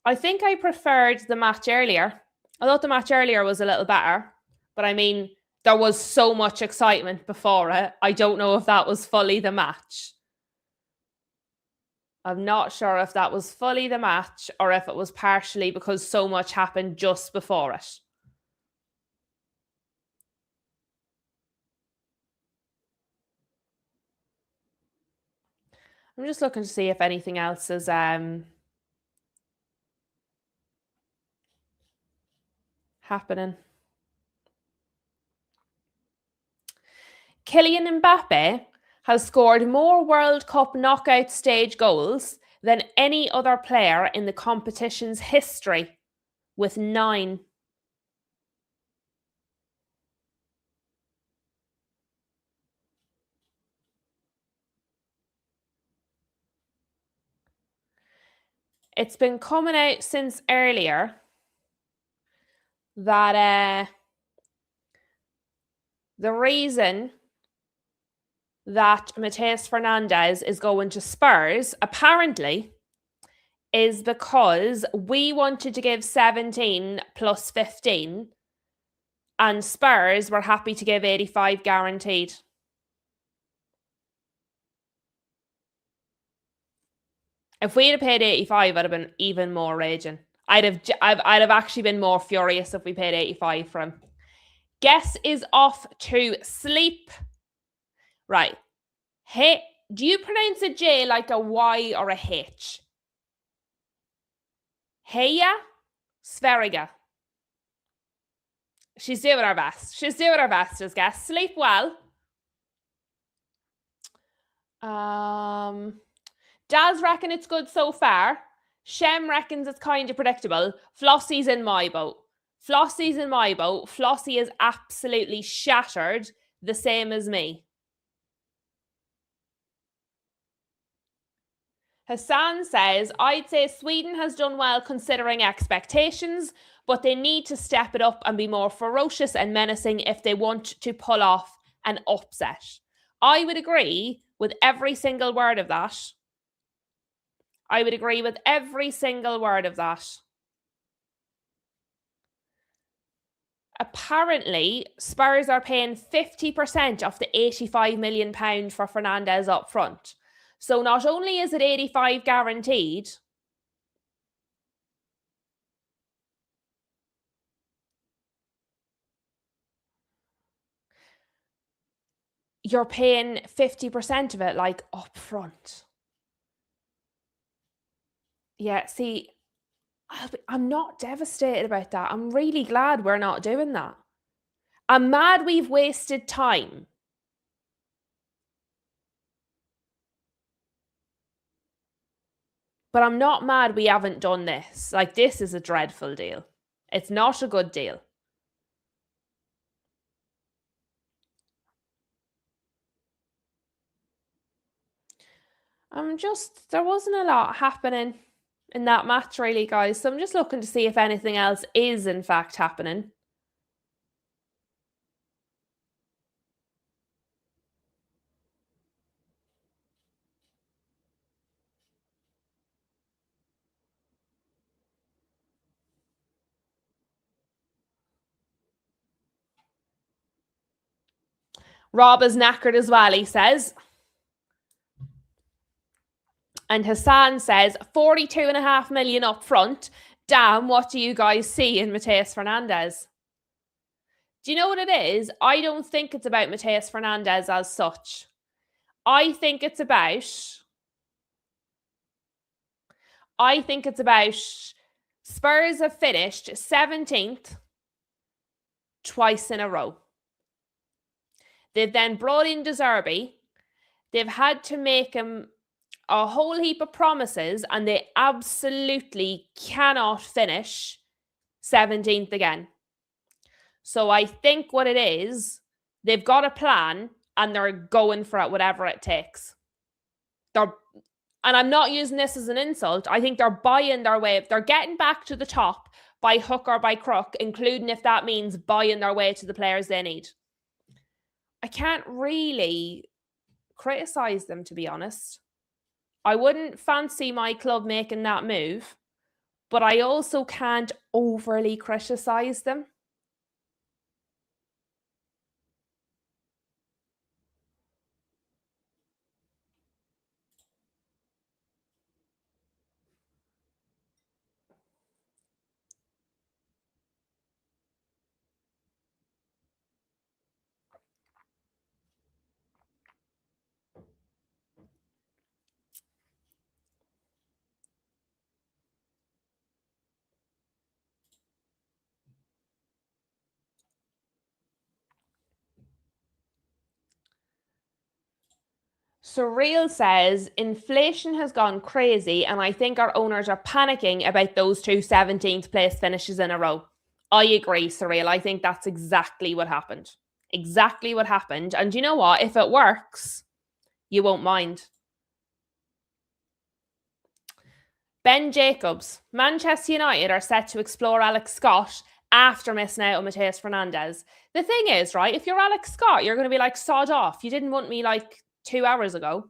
I think I preferred the match earlier. I thought the match earlier was a little better. But I mean, there was so much excitement before it. I don't know if that was fully the match. I'm not sure if that was fully the match or if it was partially because so much happened just before it. I'm just looking to see if anything else is happening. Kylian Mbappe has scored more World Cup knockout stage goals than any other player in the competition's history, with 9. It's been coming out since earlier that the reason that Matheus Fernandes is going to Spurs, apparently, is because we wanted to give 17 plus 15 and Spurs were happy to give 85 guaranteed. If we'd have paid 85, I'd have been even more raging. I'd have actually been more furious if we paid 85 for him. Guess is off to sleep. Right. Hey, do you pronounce a J like a Y or a H? Heya Sveriga. She's doing her best. She's doing her best as guess. Sleep well. Daz reckon it's good so far. Shem reckons it's kind of predictable. Flossie's in my boat. Flossie's in my boat. Flossie is absolutely shattered, the same as me. Hassan says, I'd say Sweden has done well considering expectations, but they need to step it up and be more ferocious and menacing if they want to pull off an upset. I would agree with every single word of that. I would agree with every single word of that. Apparently, Spurs are paying 50% of the £85 million for Fernandes up front. So not only is it 85 guaranteed, you're paying 50% of it like up front. Yeah, see, I'm not devastated about that. I'm really glad we're not doing that. I'm mad we've wasted time. But I'm not mad we haven't done this. Like, this is a dreadful deal. It's not a good deal. There wasn't a lot happening in that match, really, guys. So I'm just looking to see if anything else is, in fact, happening. Rob is knackered as well, he says. And Hassan says, 42.5 million up front. Damn, what do you guys see in Matheus Fernandes? Do you know what it is? I don't think it's about Mateus Fernandes as such. I think it's about Spurs have finished 17th twice in a row. They've then brought in De Zerbi. They've had to make him a whole heap of promises, and they absolutely cannot finish 17th again. So I think what it is, they've got a plan and they're going for it, whatever it takes. And I'm not using this as an insult. I think they're buying their way. They're getting back to the top by hook or by crook, including if that means buying their way to the players they need. I can't really criticize them, to be honest. I wouldn't fancy my club making that move, but I also can't overly criticize them. Surreal says, inflation has gone crazy and I think our owners are panicking about those two 17th place finishes in a row. I agree, Surreal. I think that's exactly what happened. Exactly what happened. And you know what? If it works, you won't mind. Ben Jacobs. Manchester United are set to explore Alex Scott after missing out on Mateus Fernandes. The thing is, right, if you're Alex Scott, you're going to be like, sod off. You didn't want me like 2 hours ago.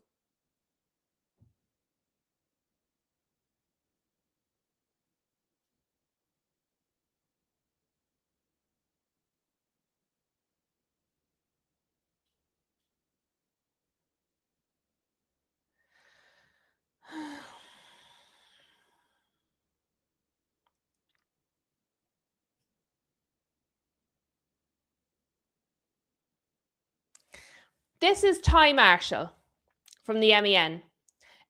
This is Ty Marshall from the MEN.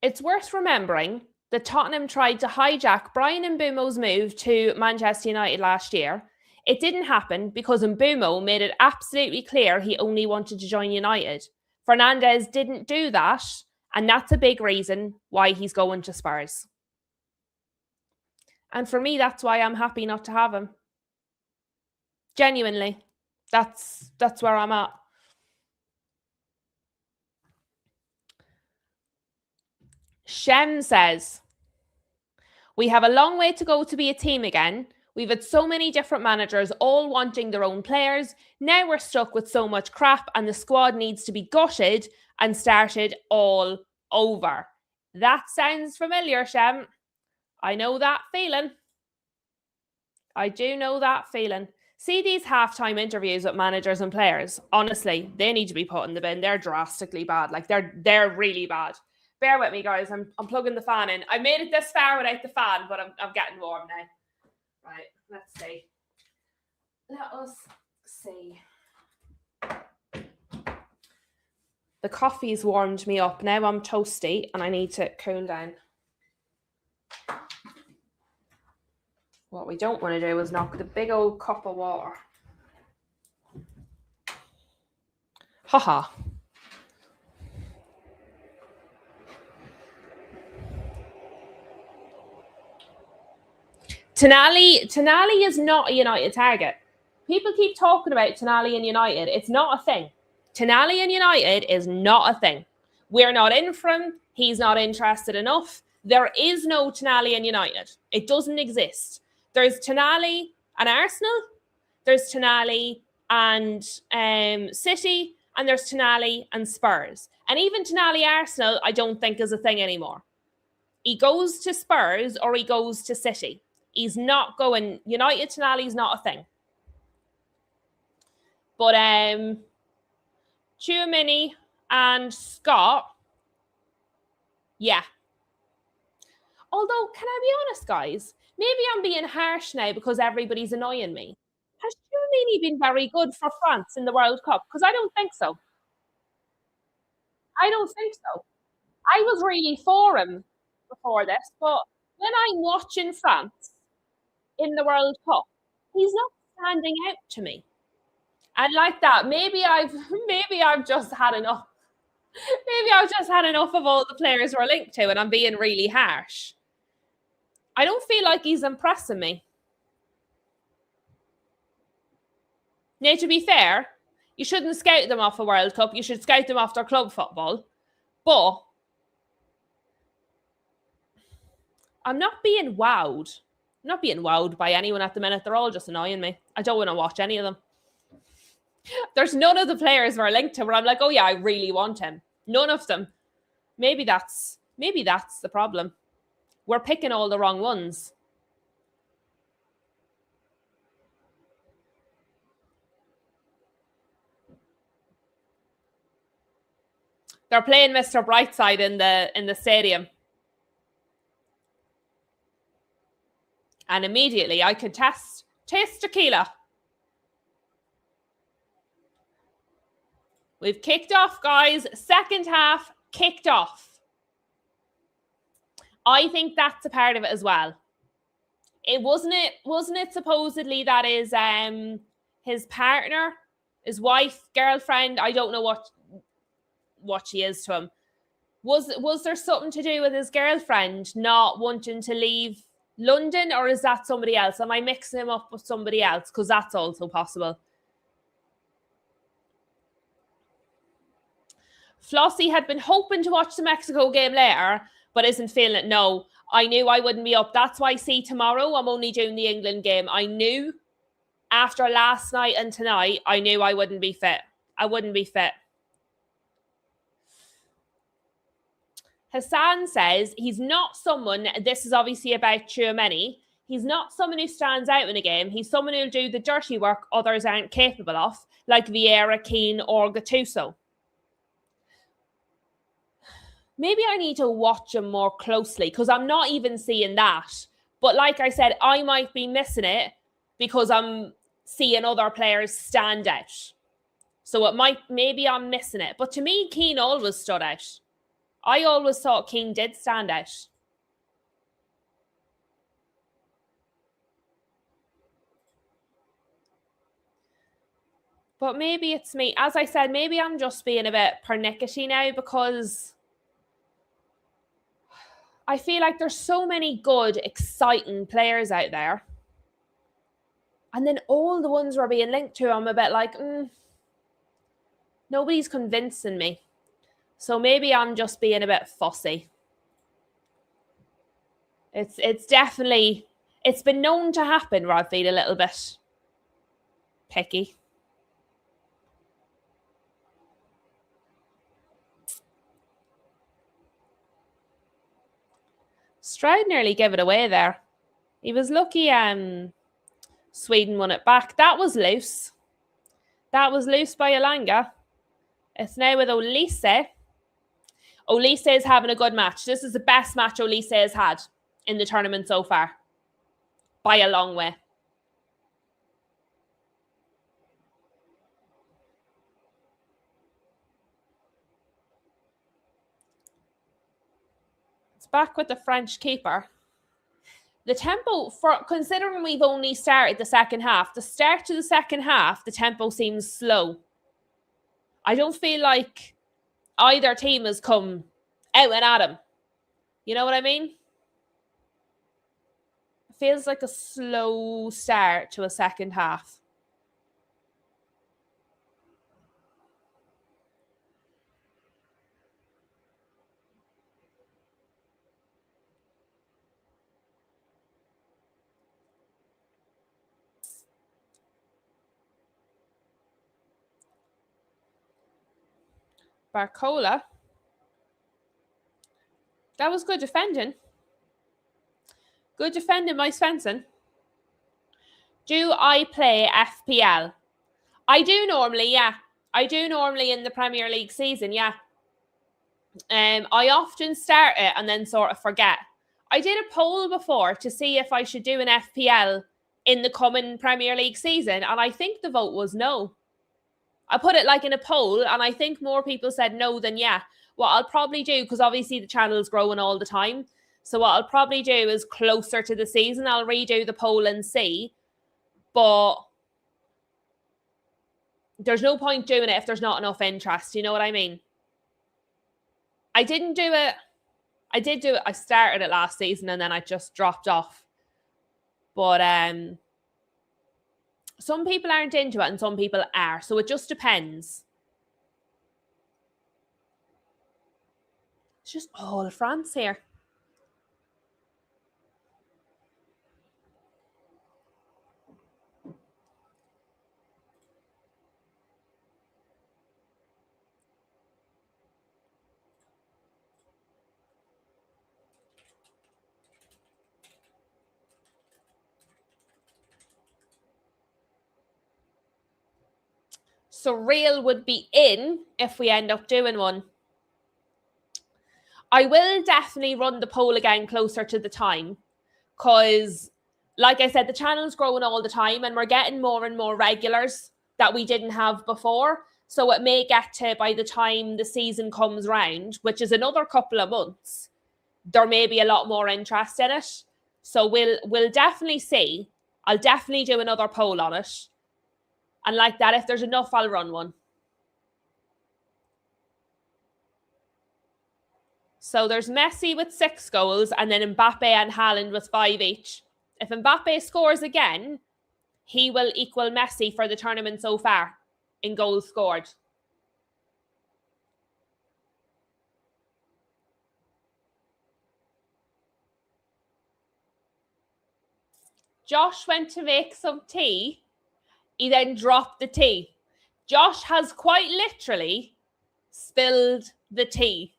It's worth remembering that Tottenham tried to hijack Brian Mbeumo's move to Manchester United last year. It didn't happen because Mbeumo made it absolutely clear he only wanted to join United. Fernandes didn't do that, and that's a big reason why he's going to Spurs. And for me, that's why I'm happy not to have him. Genuinely. That's where I'm at. Shem says, we have a long way to go to be a team again. We've had so many different managers all wanting their own players. Now we're stuck with so much crap and the squad needs to be gutted and started all over. That sounds familiar, Shem. I know that feeling. I do know that feeling. See these halftime interviews with managers and players. Honestly, they need to be put in the bin. They're drastically bad. Like they're really bad. Bear with me, guys. I'm plugging the fan in. I made it this far without the fan, but I'm getting warm now. Right, let's see. Let us see. The coffee's warmed me up. Now I'm toasty and I need to cool down. What we don't want to do is knock the big old cup of water. Haha. Tonali is not a United target. People keep talking about Tonali and United. It's not a thing. Tonali and United is not a thing. We're not in for him. He's not interested enough. There is no Tonali and United. It doesn't exist. There's Tonali and Arsenal. There's Tonali and City. And there's Tonali and Spurs. And even Tonali Arsenal, I don't think is a thing anymore. He goes to Spurs or he goes to City. He's not going. United Tonali's not a thing. But Tchouaméni and Scott, yeah. Although, can I be honest, guys? Maybe I'm being harsh now because everybody's annoying me. Has really been very good for France in the World Cup? Because I don't think so. I don't think so. I was really for him before this, but when I'm watching France in the World Cup, he's not standing out to me. And like that, maybe I've just had enough. Maybe I've just had enough of all the players we're linked to, and I'm being really harsh. I don't feel like he's impressing me. Now, to be fair, you shouldn't scout them off a World Cup. You should scout them off their club football. But I'm not being wowed. I'm not being wowed by anyone at the minute. They're all just annoying me. I don't want to watch any of them. There's none of the players we're linked to where I'm like, oh yeah, I really want him. None of them. Maybe that's the problem. We're picking all the wrong ones. They're playing Mr. Brightside in the stadium. And immediately I could taste tequila. We've kicked off, guys. Second half kicked off. I think that's a part of it as well. Wasn't it supposedly that is his partner, his wife, girlfriend, I don't know what she is to him. Was there something to do with his girlfriend not wanting to leave London, or is that somebody else? Am I mixing him up with somebody else? Because that's also possible. Flossie had been hoping to watch the Mexico game later, but isn't feeling it. No, I knew I wouldn't be up. That's why, see, tomorrow I'm only doing the England game. I knew after last night and tonight, I knew I wouldn't be fit. I wouldn't be fit. Hassan says he's not someone, this is obviously about Tchouaméni, he's not someone who stands out in a game. He's someone who'll do the dirty work others aren't capable of, like Vieira, Keane, or Gattuso. Maybe I need to watch him more closely because I'm not even seeing that. But like I said, I might be missing it because I'm seeing other players stand out. So maybe I'm missing it. But to me, Keane always stood out. I always thought Keane did stand out. But maybe it's me. As I said, maybe I'm just being a bit pernickety now because I feel like there's so many good, exciting players out there. And then all the ones we're being linked to, I'm a bit like, nobody's convincing me. So maybe I'm just being a bit fussy. It's definitely, it's been known to happen where I feel a little bit picky. Stroud nearly gave it away there. He was lucky Sweden won it back. That was loose. That was loose by Elanga. It's now with Olise. Olise is having a good match. This is the best match Olise has had in the tournament so far. By a long way. It's back with the French keeper. The tempo, considering we've only started the second half, the start to the second half, the tempo seems slow. I don't feel like either team has come out and at him. You know what I mean? It feels like a slow start to a second half. Barcola. That was good defending. Good defending by Svensson. Do I play FPL? I do normally, yeah. I do normally in the Premier League season, yeah. I often start it and then sort of forget. I did a poll before to see if I should do an FPL in the coming Premier League season? And I think the vote was no. I put it like in a poll, and I think more people said no than yeah. What I'll probably do, because obviously the channel's growing all the time, so what I'll probably do is closer to the season, I'll redo the poll and see. But there's no point doing it if there's not enough interest. You know what I mean? I didn't do it. I did do it. I started it last season and then I just dropped off. But some people aren't into it and some people are. So it just depends. It's just all France here. So Real would be in if we end up doing one. I will definitely run the poll again closer to the time because, like I said, the channel's growing all the time and we're getting more and more regulars that we didn't have before. So it may get to, by the time the season comes round, which is another couple of months, there may be a lot more interest in it. So we'll definitely see. I'll definitely do another poll on it. And like that, if there's enough, I'll run one. So there's Messi with 6 goals and then Mbappe and Haaland with 5 each. If Mbappe scores again, he will equal Messi for the tournament so far in goals scored. Josh went to make some tea. He then dropped the tea. Josh has quite literally spilled the tea.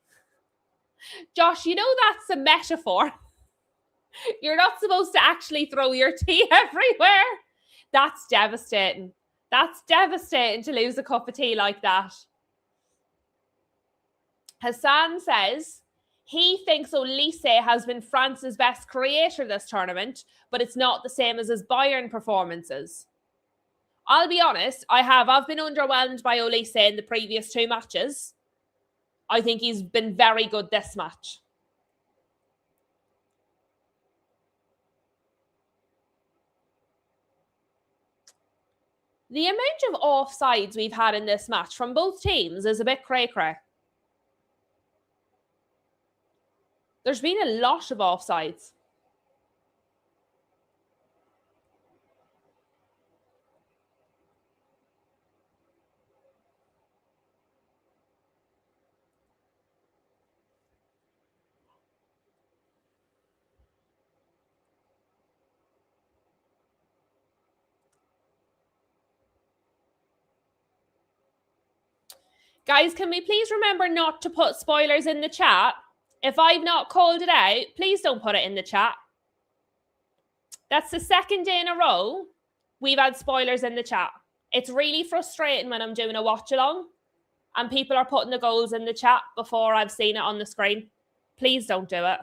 Josh, you know that's a metaphor. You're not supposed to actually throw your tea everywhere. That's devastating. That's devastating to lose a cup of tea like that. Hassan says he thinks Olise has been France's best creator this tournament, but it's not the same as his Bayern performances. I'll be honest, I've been underwhelmed by Olise in the previous 2 matches. I think he's been very good this match. The amount of offsides we've had in this match from both teams is a bit cray-cray. There's been a lot of offsides. Guys, can we please remember not to put spoilers in the chat? If I've not called it out, please don't put it in the chat. That's the second day in a row we've had spoilers in the chat. It's really frustrating when I'm doing a watch along and people are putting the goals in the chat before I've seen it on the screen. Please don't do it.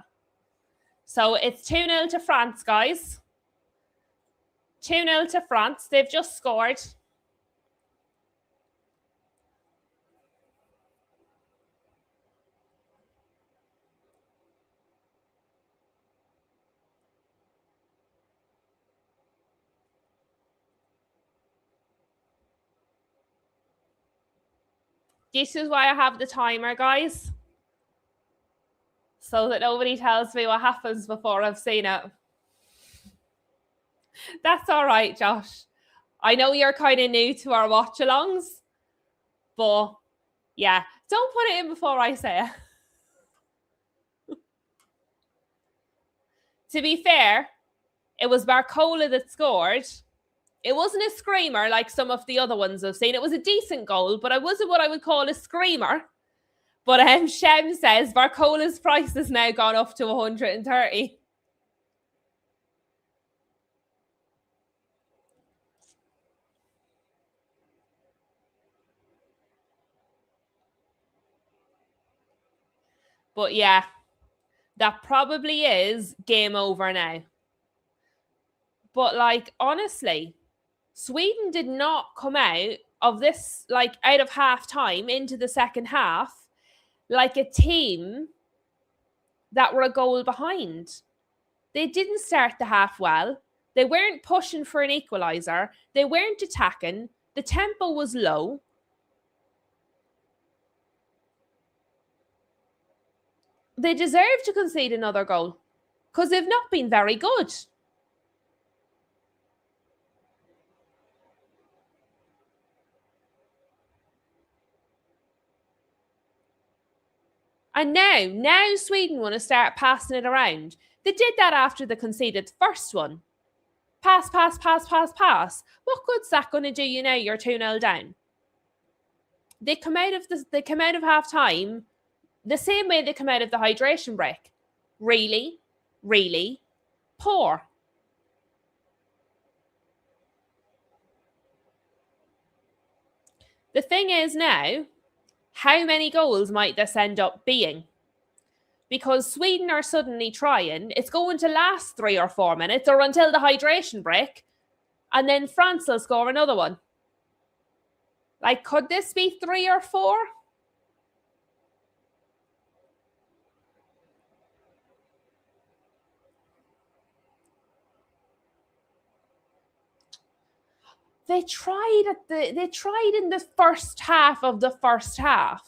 So it's 2-0 to France, guys. 2-0 to France. They've just scored. This is why I have the timer, guys. So that nobody tells me what happens before I've seen it. That's all right, Josh. I know you're kind of new to our watch-alongs, but yeah, don't put it in before I say it. To be fair, it was Barcola that scored. It wasn't a screamer like some of the other ones I've seen. It was a decent goal, but it wasn't what I would call a screamer. But Shem says Barcola's price has now gone up to 130. But yeah, that probably is game over now. But like, honestly, Sweden did not come out of this, like out of half time into the second half, like a team that were a goal behind. They didn't start the half well. They weren't pushing for an equaliser. They weren't attacking. The tempo was low. They deserve to concede another goal because they've not been very good. And now Sweden want to start passing it around. They did that after they conceded the first one. Pass, pass, pass, pass, pass. What good's that going to do you now you're 2-0 down? They come out of half time the same way they come out of the hydration break. Really, really poor. The thing is now, how many goals might this end up being? Because Sweden are suddenly trying, it's going to last 3 or 4 minutes or until the hydration break, and then France will score another one. Like, could this be 3 or 4? They tried in the first half of the first half.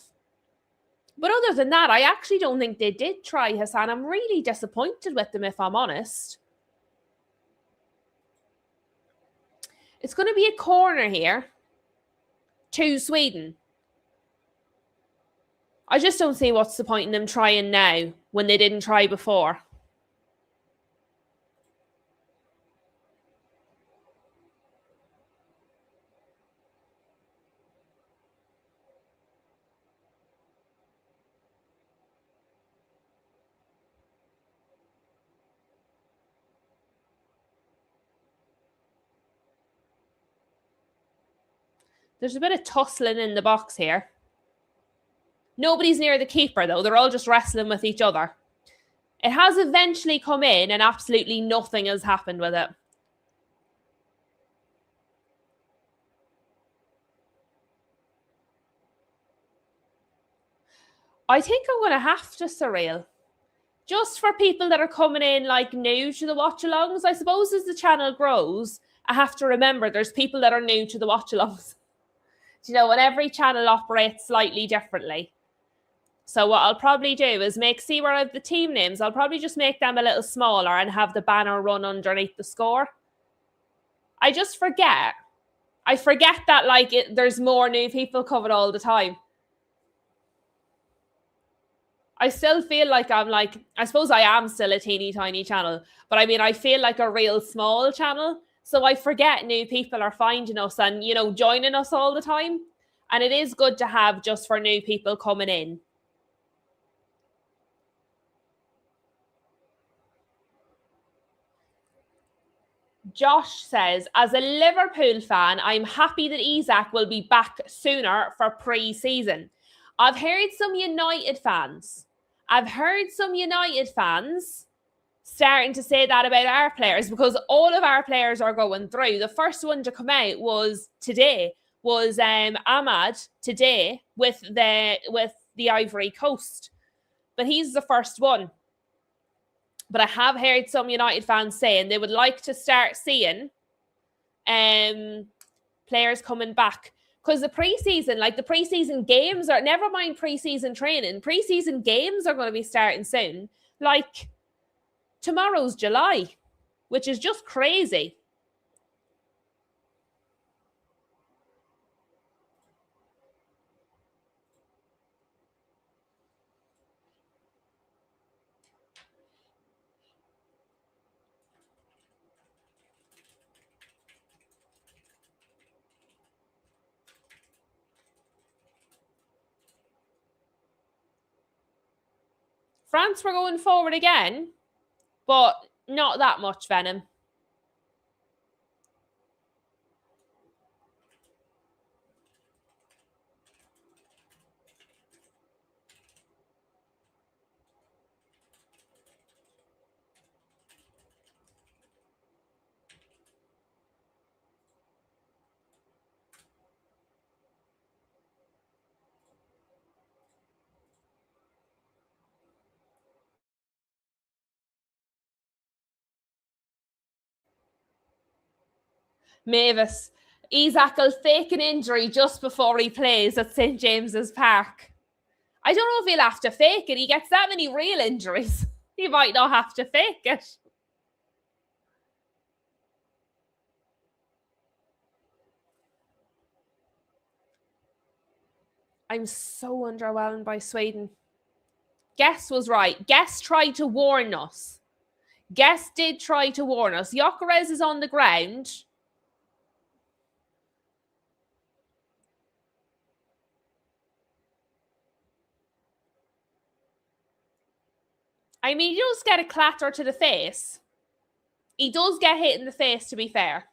But other than that, I actually don't think they did try, Hassan. I'm really disappointed with them, if I'm honest. It's going to be a corner here to Sweden. I just don't see what's the point in them trying now when they didn't try before. There's a bit of tussling in the box here. Nobody's near the keeper, though. They're all just wrestling with each other. It has eventually come in and absolutely nothing has happened with it. I think I'm going to have to, Surreal. Just for people that are coming in like new to the watch-alongs, I suppose as the channel grows, I have to remember there's people that are new to the watch-alongs. You know, and every channel operates slightly differently. So what I'll probably do is see where I have the team names. I'll probably just make them a little smaller and have the banner run underneath the score. I just forget. I forget that there's more new people covered all the time. I still feel like I suppose I am still a teeny tiny channel, but I mean, I feel like a real small channel. So I forget new people are finding us and, you know, joining us all the time. And it is good to have just for new people coming in. Josh says, as a Liverpool fan, I'm happy that Isak will be back sooner for pre-season. I've heard some United fans starting to say that about our players because all of our players are going through. The first one to come out was today, Ahmad today with the Ivory Coast. But he's the first one. But I have heard some United fans saying they would like to start seeing players coming back. Because the preseason games are, never mind preseason training, preseason games are going to be starting soon. Like, tomorrow's July, which is just crazy. France were going forward again, but not that much, Venom. Mavis, Isaac will fake an injury just before he plays at St. James's Park. I don't know if he'll have to fake it. He gets that many real injuries. He might not have to fake it. I'm so underwhelmed by Sweden. Guess was right. Guess tried to warn us. Guess did try to warn us. Gyökeres is on the ground. I mean, he does get a clatter to the face. He does get hit in the face, to be fair.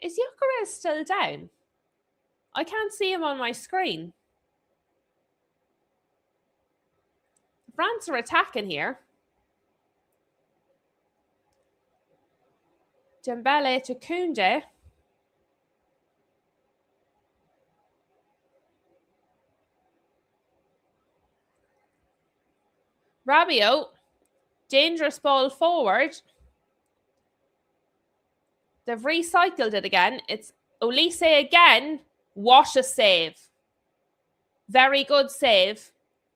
Is Gyökeres still down? I can't see him on my screen. France are attacking here. Dembele to Koundé. Rabiot. Dangerous ball forward. They've recycled it again. It's Olise again. What a save. Very good save.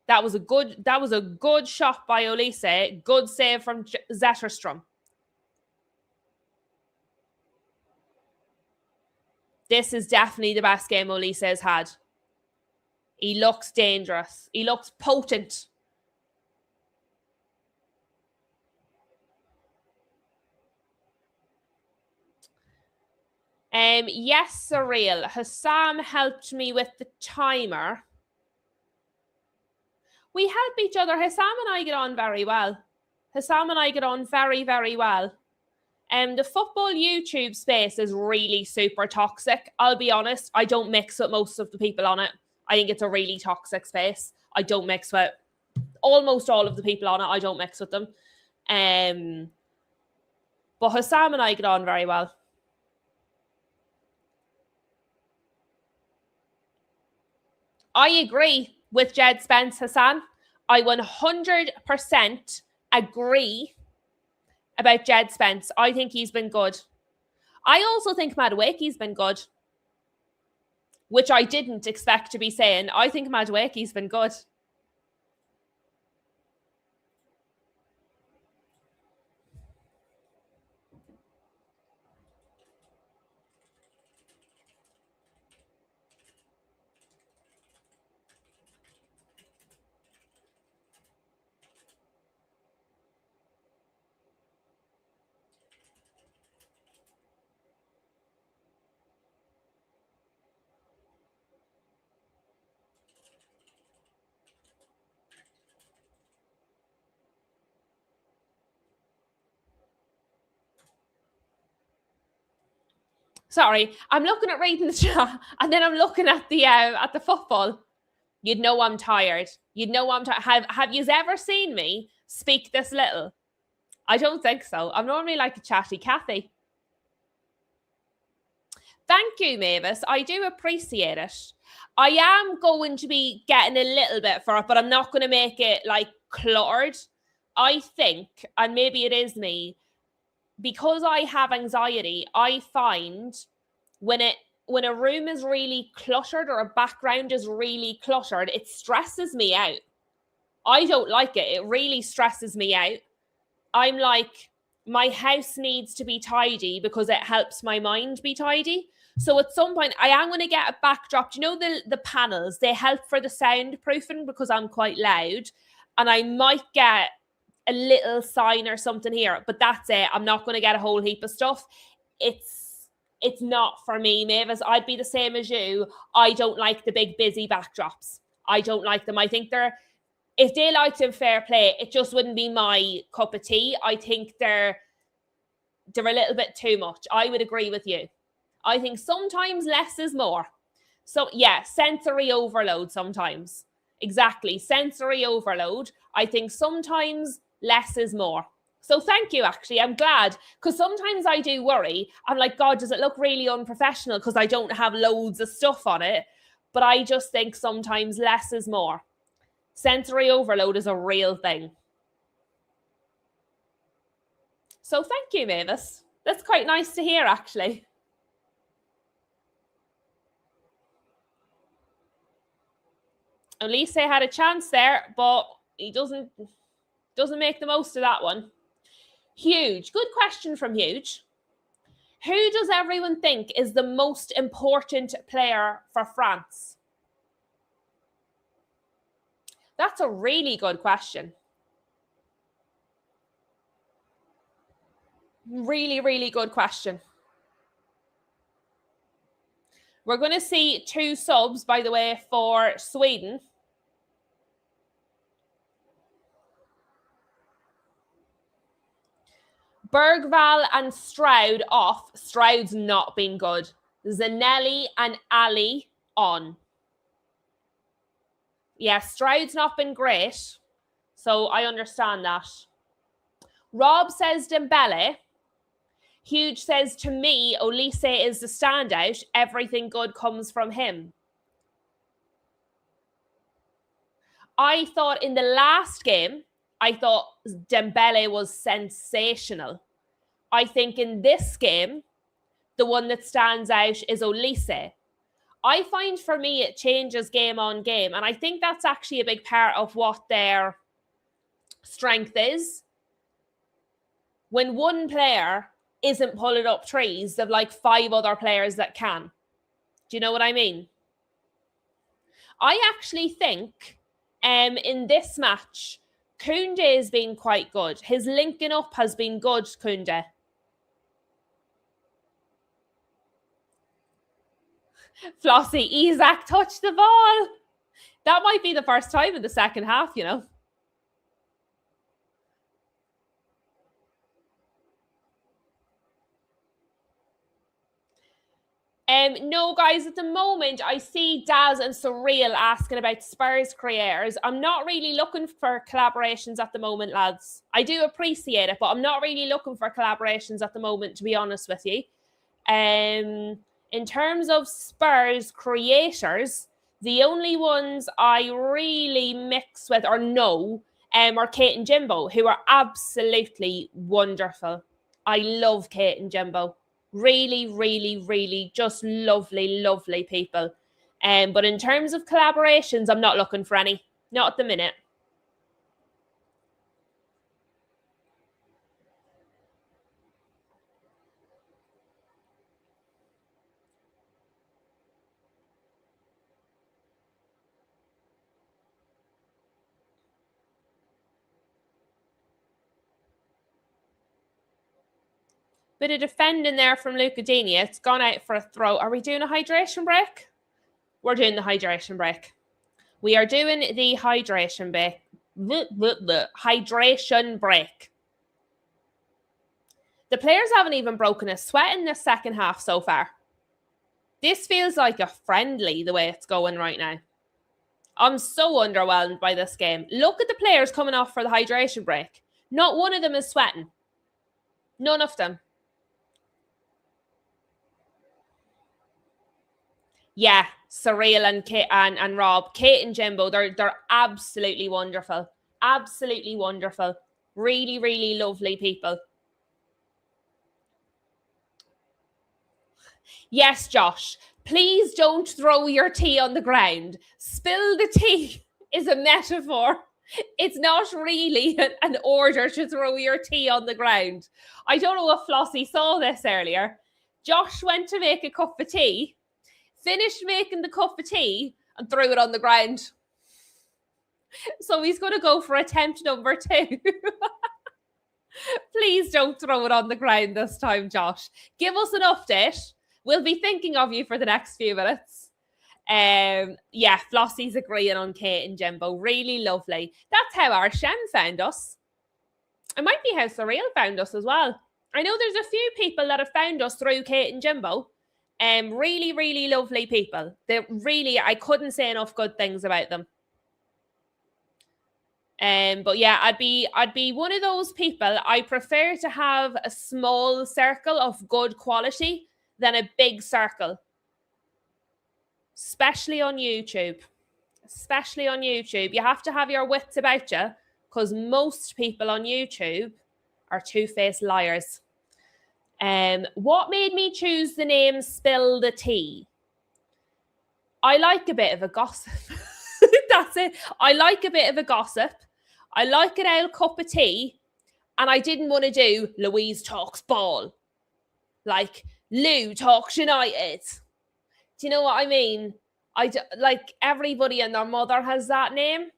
That was a good shot by Olise. Good save from Zetterstrom. This is definitely the best game Olise has had. He looks dangerous. He looks potent. Yes, Surreal. Hassam helped me with the timer. We help each other. Hassam and I get on very well. Hassam and I get on very, very well. The football YouTube space is really super toxic. I'll be honest. I don't mix with most of the people on it. I think it's a really toxic space. I don't mix with almost all of the people on it. I don't mix with them. But Hassam and I get on very well. I agree with Jed Spence, Hassan. I 100% agree about Jed Spence. I think he's been good. I also think Madueke's been good, which I didn't expect to be saying. I think Madueke's been good. Sorry, I'm looking at reading the chat, and then I'm looking at the football. You'd know I'm tired. You'd know I'm tired. Have you ever seen me speak this little? I don't think so. I'm normally like a chatty Cathy. Thank you, Mavis. I do appreciate it. I am going to be getting a little bit for it, but I'm not going to make it like cluttered. I think, and maybe it is me, because I have anxiety, I find when a room is really cluttered or a background is really cluttered, it stresses me out. I don't like it. It really stresses me out. I'm like, my house needs to be tidy because it helps my mind be tidy. So at some point, I am going to get a backdrop. Do you know the panels? They help for the soundproofing because I'm quite loud. And I might get a little sign or something here, but that's it. I'm not going to get a whole heap of stuff. It's not for me, Mavis. I'd be the same as you. I don't like the big busy backdrops. I don't like them. I think if they liked them, fair play. It just wouldn't be my cup of tea. I think they're they're a little bit too much. I would agree with you. I think sometimes less is more. So yeah, sensory overload sometimes. Exactly, sensory overload. I think sometimes less is more. So thank you, actually. I'm glad, because sometimes I do worry. I'm like, God, does it look really unprofessional because I don't have loads of stuff on it? But I just think sometimes less is more. Sensory overload is a real thing. So thank you, Mavis. That's quite nice to hear, actually. Elise had a chance there, but he doesn't make the most of that one. Huge. Good question from Huge. Who does everyone think is the most important player for France? That's a really good question. Really, really good question. We're going to see 2 subs, by the way, for Sweden. Bergvall and Stroud off. Stroud's not been good. Zanelli and Ali on. Yeah, Stroud's not been great. So I understand that. Rob says Dembele. Huge says, to me, Olise is the standout. Everything good comes from him. I thought in the last game, I thought Dembele was sensational. I think in this game, the one that stands out is Olise. I find for me it changes game on game, and I think that's actually a big part of what their strength is. When one player isn't pulling up trees, they've like 5 other players that can. Do you know what I mean? I actually think in this match, Koundé has been quite good. His linking up has been good, Koundé. Flossie, Isaac touched the ball. That might be the first time in the second half, you know. No, guys, at the moment, I see Daz and Surreal asking about Spurs creators. I'm not really looking for collaborations at the moment, lads. I do appreciate it, but I'm not really looking for collaborations at the moment, to be honest with you. In terms of Spurs creators, the only ones I really mix with or know are Kate and Jimbo, who are absolutely wonderful. I love Kate and Jimbo. Really, really, really just lovely, lovely people. But in terms of collaborations, I'm not looking for any. Not at the minute. Bit of defending there from Luca Dini. It's gone out for a throw. Are we doing a hydration break? We're doing the hydration break. We are doing the hydration break. Hydration break. The players haven't even broken a sweat in the second half so far. This feels like a friendly the way it's going right now. I'm so underwhelmed by this game. Look at the players coming off for the hydration break. Not one of them is sweating. None of them. Yeah, Surreal and Kate and Rob, Kate and Jimbo, they're absolutely wonderful. Absolutely wonderful. Really, really lovely people. Yes, Josh, please don't throw your tea on the ground. Spill the tea is a metaphor. It's not really an order to throw your tea on the ground. I don't know if Flossie saw this earlier. Josh went to make a cup of tea, finished making the cup of tea, and threw it on the ground. So he's going to go for attempt number 2. Please don't throw it on the ground this time, Josh. Give us an update. We'll be thinking of you for the next few minutes. Yeah, Flossie's agreeing on Kate and Jimbo. Really lovely. That's how our Shem found us. It might be how Surreal found us as well. I know there's a few people that have found us through Kate and Jimbo. Really, really lovely people. They really, I couldn't say enough good things about them. But yeah, I'd be one of those people. I prefer to have a small circle of good quality than a big circle. Especially on YouTube. Especially on YouTube. You have to have your wits about you, because most people on YouTube are two-faced liars. What made me choose the name Spill the Tea? I like a bit of a gossip. That's it. I like a bit of a gossip. I like an old cup of tea. And I didn't want to do Louise Talks Ball. Like, Lou Talks United. Do you know what I mean? Like, everybody and their mother has that name.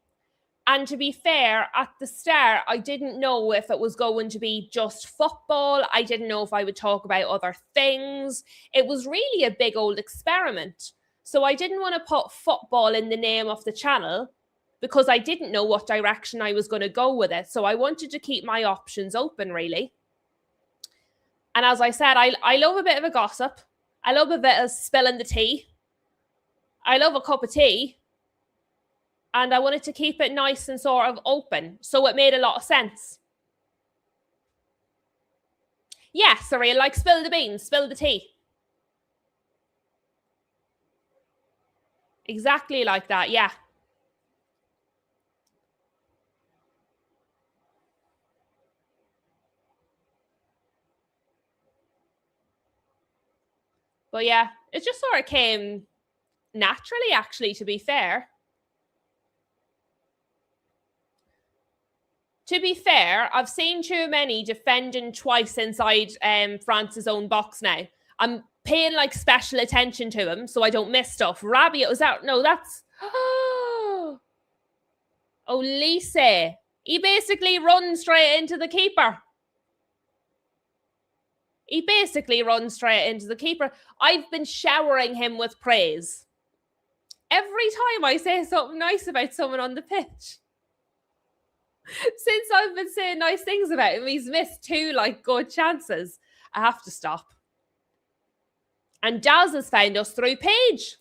And to be fair, at the start, I didn't know if it was going to be just football. I didn't know if I would talk about other things. It was really a big old experiment. So I didn't want to put football in the name of the channel because I didn't know what direction I was going to go with it. So I wanted to keep my options open, really. And as I said, I love a bit of a gossip. I love a bit of spilling the tea. I love a cup of tea. And I wanted to keep it nice and sort of open. So it made a lot of sense. Yeah, sorry, like spill the beans, spill the tea. Exactly like that, yeah. But yeah, it just sort of came naturally, actually, to be fair. To be fair, I've seen too many defending twice inside France's own box now. I'm paying like special attention to him so I don't miss stuff. Rabiot was out. No, that's... Oh, Lise. He basically runs straight into the keeper. I've been showering him with praise. Every time I say something nice about someone on the pitch. Since I've been saying nice things about him, he's missed 2 like good chances. I have to stop. And Daz has found us through Paige.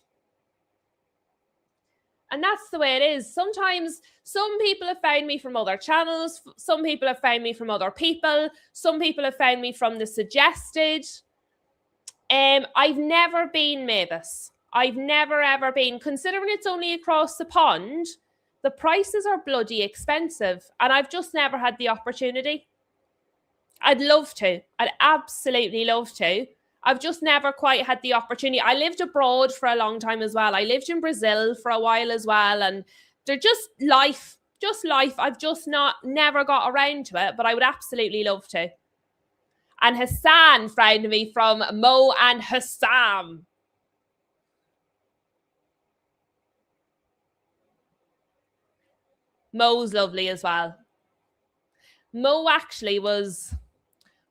And that's the way it is. Sometimes some people have found me from other channels. Some people have found me from other people. Some people have found me from the suggested. I've never been Mavis. I've never, ever been. Considering it's only across the pond, the prices are bloody expensive. And I've just never had the opportunity. I'd love to. I'd absolutely love to. I've just never quite had the opportunity. I lived abroad for a long time as well. I lived in Brazil for a while as well. And they're just life. I've just never got around to it, but I would absolutely love to. And Hassan found me from Mo and Hassam. Mo's lovely as well. Mo actually was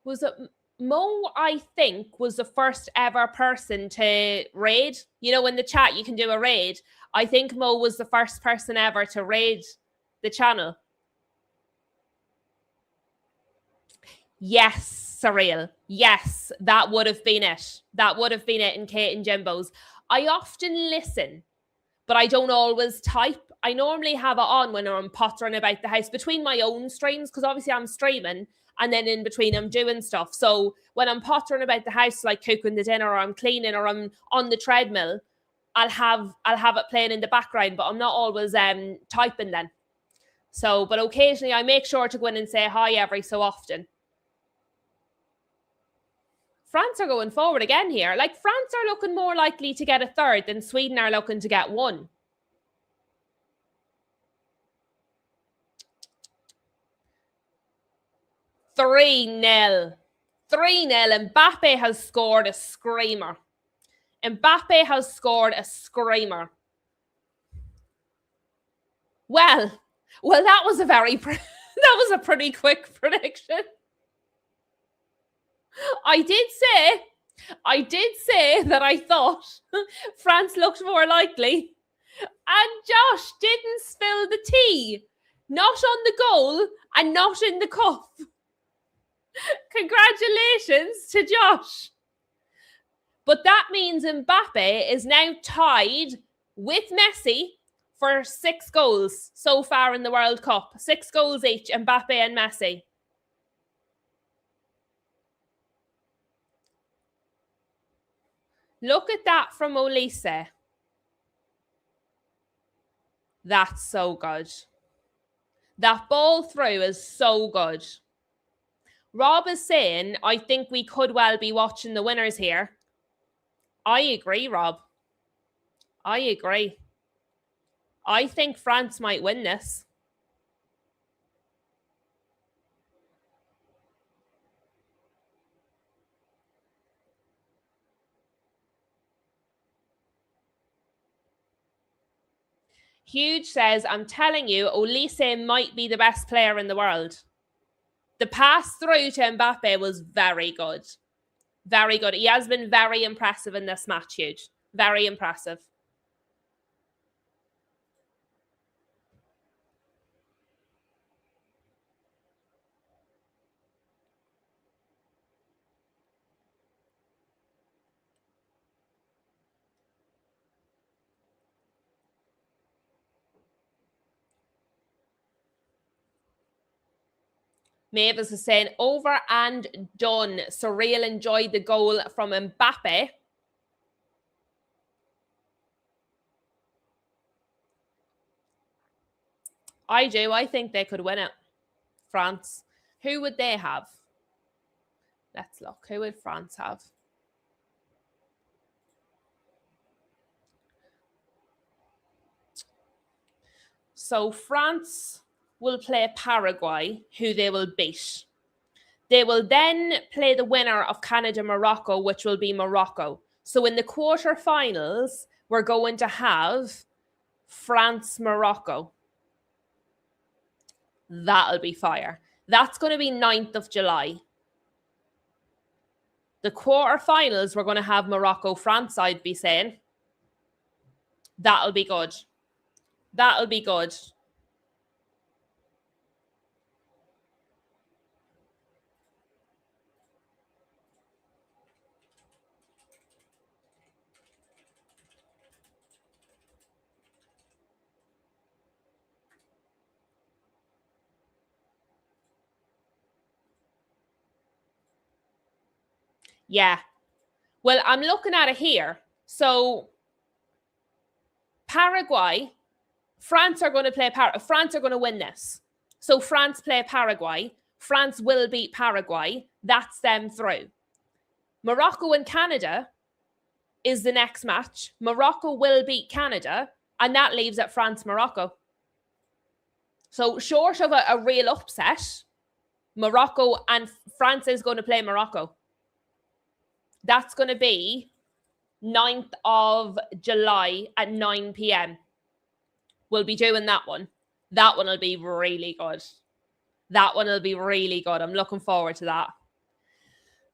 it Mo, I think, was the first ever person to raid. You know, in the chat, you can do a raid. I think Mo was the first person ever to raid the channel. Yes, Surreal. Yes, that would have been it. That would have been it in Kate and Jimbo's. I often listen, but I don't always type. I normally have it on when I'm pottering about the house between my own streams, because obviously I'm streaming. And then in between, I'm doing stuff. So when I'm pottering about the house, like cooking the dinner, or I'm cleaning, or I'm on the treadmill, I'll have it playing in the background. But I'm not always typing then. So, but occasionally I make sure to go in and say hi every so often. France are going forward again here. Like, France are looking more likely to get a third than Sweden are looking to get 1. Three-nil. Mbappe has scored a screamer. Well, that was a pretty quick prediction. I did say that I thought France looked more likely. And Josh didn't spill the tea. Not on the goal and not in the cup. Congratulations to Josh. But that means Mbappe is now tied with Messi for 6 goals so far in the World Cup. 6 goals each, Mbappe and Messi. Look at that from Olise. That's so good. That ball through is so good. Rob is saying, I think we could well be watching the winners here. I agree, Rob. I agree. I think France might win this. Huge says, I'm telling you, Olise might be the best player in the world. The pass through to Mbappe was very good. Very good. He has been very impressive in this match, Huge. Very impressive. Mavis is saying, over and done. Surreal enjoyed the goal from Mbappe. I do. I think they could win it. France. Who would they have? Let's look. Who would France have? So France will play Paraguay, who they will beat. They will then play the winner of Canada-Morocco, which will be Morocco. So in the quarterfinals, we're going to have France-Morocco. That'll be fire. That's going to be 9th of July. The quarterfinals, we're going to have Morocco-France, I'd be saying. That'll be good. That'll be good. Yeah. Well, I'm looking at it here. So Paraguay, France are going to play France are going to win this. So France play Paraguay. France will beat Paraguay. That's them through. Morocco and Canada is the next match. Morocco will beat Canada, and that leaves it France-Morocco. So short of a real upset, Morocco and France is going to play Morocco. That's going to be 9th of July at 9 p.m. We'll be doing that one. That one will be really good. That one will be really good. I'm looking forward to that.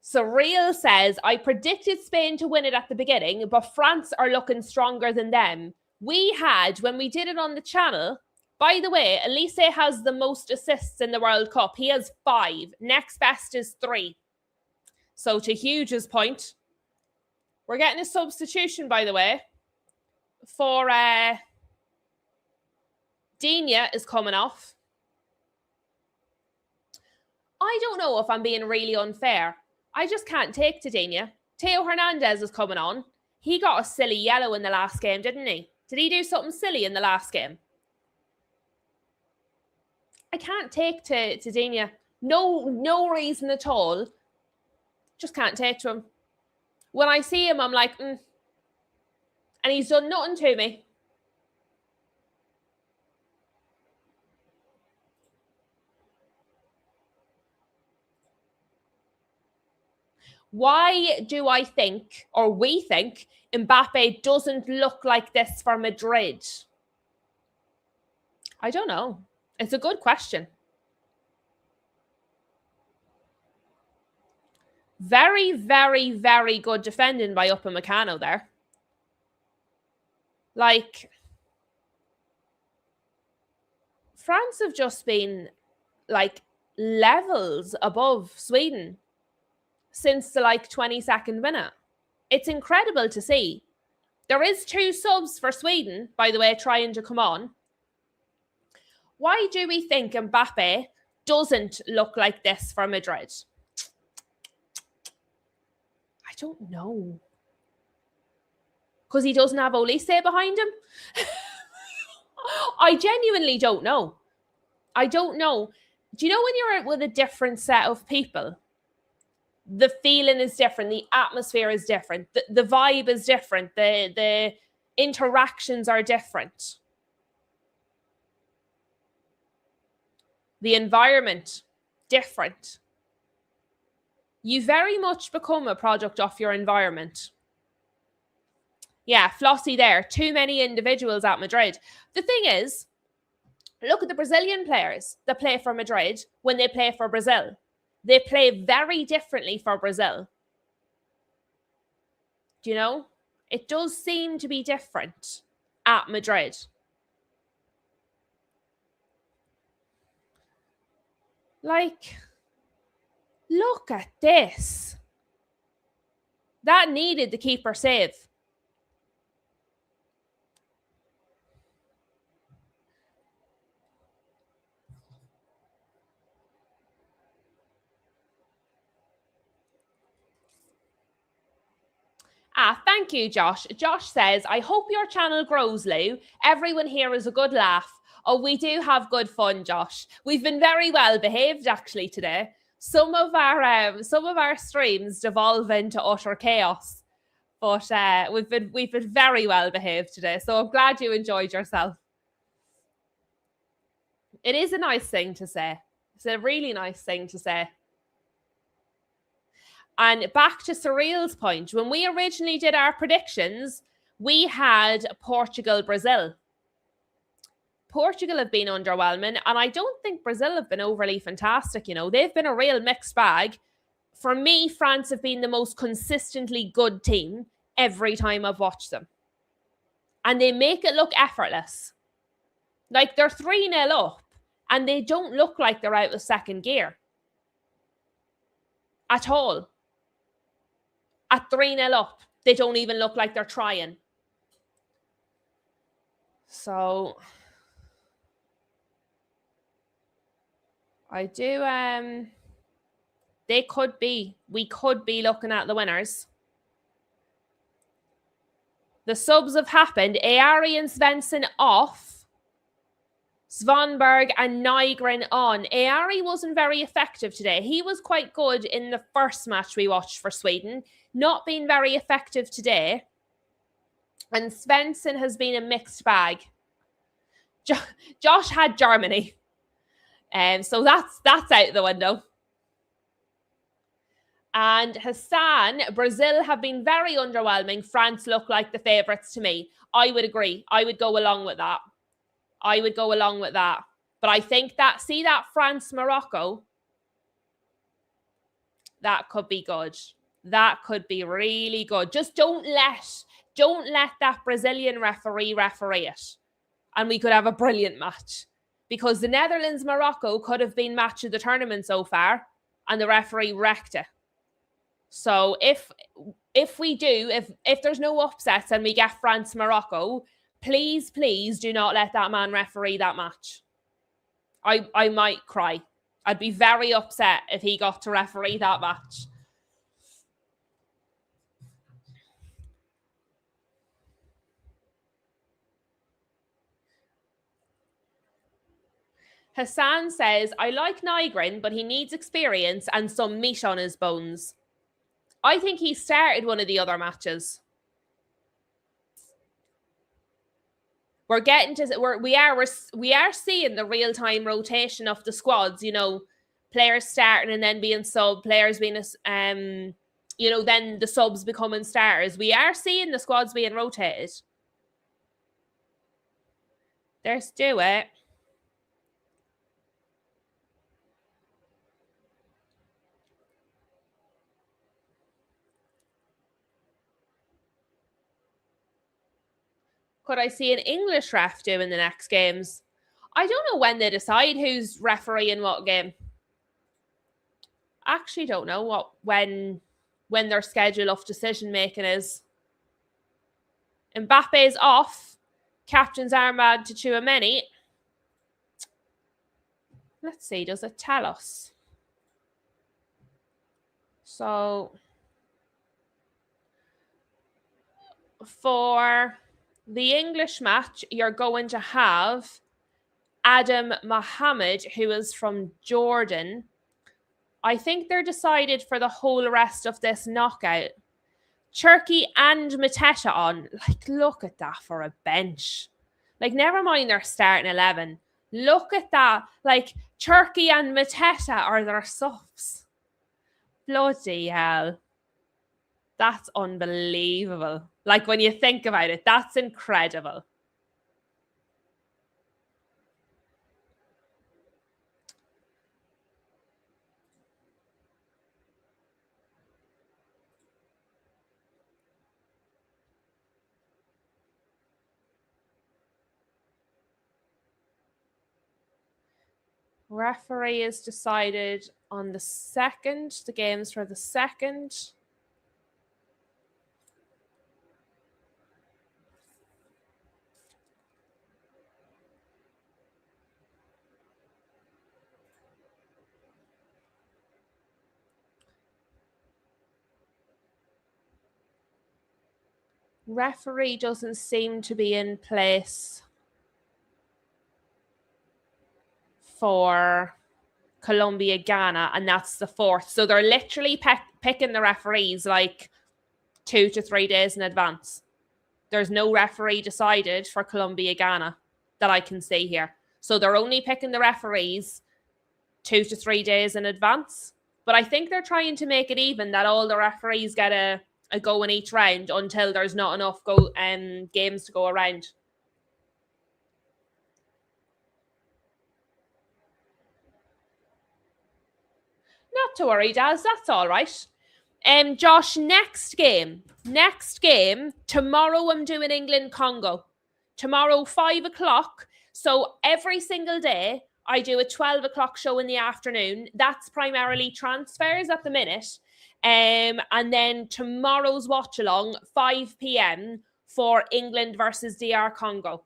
Surreal says, I predicted Spain to win it at the beginning, but France are looking stronger than them. We had, when we did it on the channel, by the way, Elise has the most assists in the World Cup. He has 5. Next best is 3. So to Huge's point, we're getting a substitution, by the way, for Dina is coming off. I don't know if I'm being really unfair. I just can't take to Dina. Theo Hernandez is coming on. He got a silly yellow in the last game, didn't he? Did he do something silly in the last game? I can't take to Dina. No reason at all. Just can't take to him. When I see him, I'm like, And he's done nothing to me. Why do I think, or we think, Mbappe doesn't look like this for Madrid? I don't know. It's a good question. Very, very, very good defending by Upamecano there. Like, France have just been, like, levels above Sweden since the 22nd minute. It's incredible to see. There is 2 subs for Sweden, by the way, trying to come on. Why do we think Mbappe doesn't look like this for Madrid? I don't know. Because he doesn't have Olise behind him? I genuinely don't know. I don't know. Do you know when you're out with a different set of people? The feeling is different. The atmosphere is different. The vibe is different. The interactions are different. The environment, different. You very much become a product of your environment. Yeah, Flossie there. Too many individuals at Madrid. The thing is, look at the Brazilian players that play for Madrid when they play for Brazil. They play very differently for Brazil. Do you know? It does seem to be different at Madrid. Like, look at this. That needed the keeper save. Thank you, Josh. Josh says, I hope your channel grows, Lou. Everyone here is a good laugh. Oh, we do have good fun, Josh. We've been very well behaved, actually, today. Some of our streams devolve into utter chaos, but we've been very well behaved today. So I'm glad you enjoyed yourself. It is a nice thing to say. It's a really nice thing to say. And back to Cyril's point, when we originally did our predictions, we had Portugal, Brazil. Portugal have been underwhelming, and I don't think Brazil have been overly fantastic. You know, they've been a real mixed bag. For me, France have been the most consistently good team every time I've watched them. And they make it look effortless. Like they're 3-0 up, and they don't look like they're out of second gear. At all. At 3-0 up, they don't even look like they're trying. So I do we could be looking at the winners. The subs have happened. Aari and Svensson off. Svanberg and Nygren on. Aari wasn't very effective today. He was quite good in the first match we watched for Sweden. Not been very effective today. And Svensson has been a mixed bag. Josh had Germany. So that's out the window. And Hassan, Brazil have been very underwhelming. France look like the favourites to me. I would agree. I would go along with that. But I think that France-Morocco, that could be good. That could be really good. Just don't let that Brazilian referee it. And we could have a brilliant match. Because the Netherlands-Morocco could have been match of the tournament so far, and the referee wrecked it. So if there's no upsets and we get France-Morocco, please do not let that man referee that match. I might cry. I'd be very upset if he got to referee that match. Hassan says, I like Nygren, but he needs experience and some meat on his bones. I think he started one of the other matches. We are seeing the real-time rotation of the squads, you know, players starting and then being sub, players being then the subs becoming starters. We are seeing the squads being rotated. There's do it. Could I see an English ref doing the next games? I don't know when they decide who's refereeing what game. Actually don't know when their schedule of decision making is. Mbappe's off. Captain's armband to Tchouaméni. Let's see, does it tell us? So for the English match, you're going to have Adam Mohammed, who is from Jordan. I think they're decided for the whole rest of this knockout. Turkey and Mateta on. Like, look at that for a bench. Like, never mind their starting 11. Look at that. Like, Turkey and Mateta are their subs. Bloody hell. That's unbelievable. Like, when you think about it, that's incredible. Referee is decided on the 2nd. The game's for the 2nd. Referee doesn't seem to be in place for Colombia, Ghana, and that's the 4th. So they're literally picking the referees like 2 to 3 days in advance. There's no referee decided for Colombia, Ghana that I can see here. So they're only picking the referees 2 to 3 days in advance. But I think they're trying to make it even, that all the referees get a go in each round until there's not enough games to go around. Not to worry, Daz. That's all right. Josh, next game. Tomorrow I'm doing England-Congo. Tomorrow, 5 o'clock. So every single day, I do a 12 o'clock show in the afternoon. That's primarily transfers at the minute. And then tomorrow's watch-along, 5 p.m. for England versus DR Congo.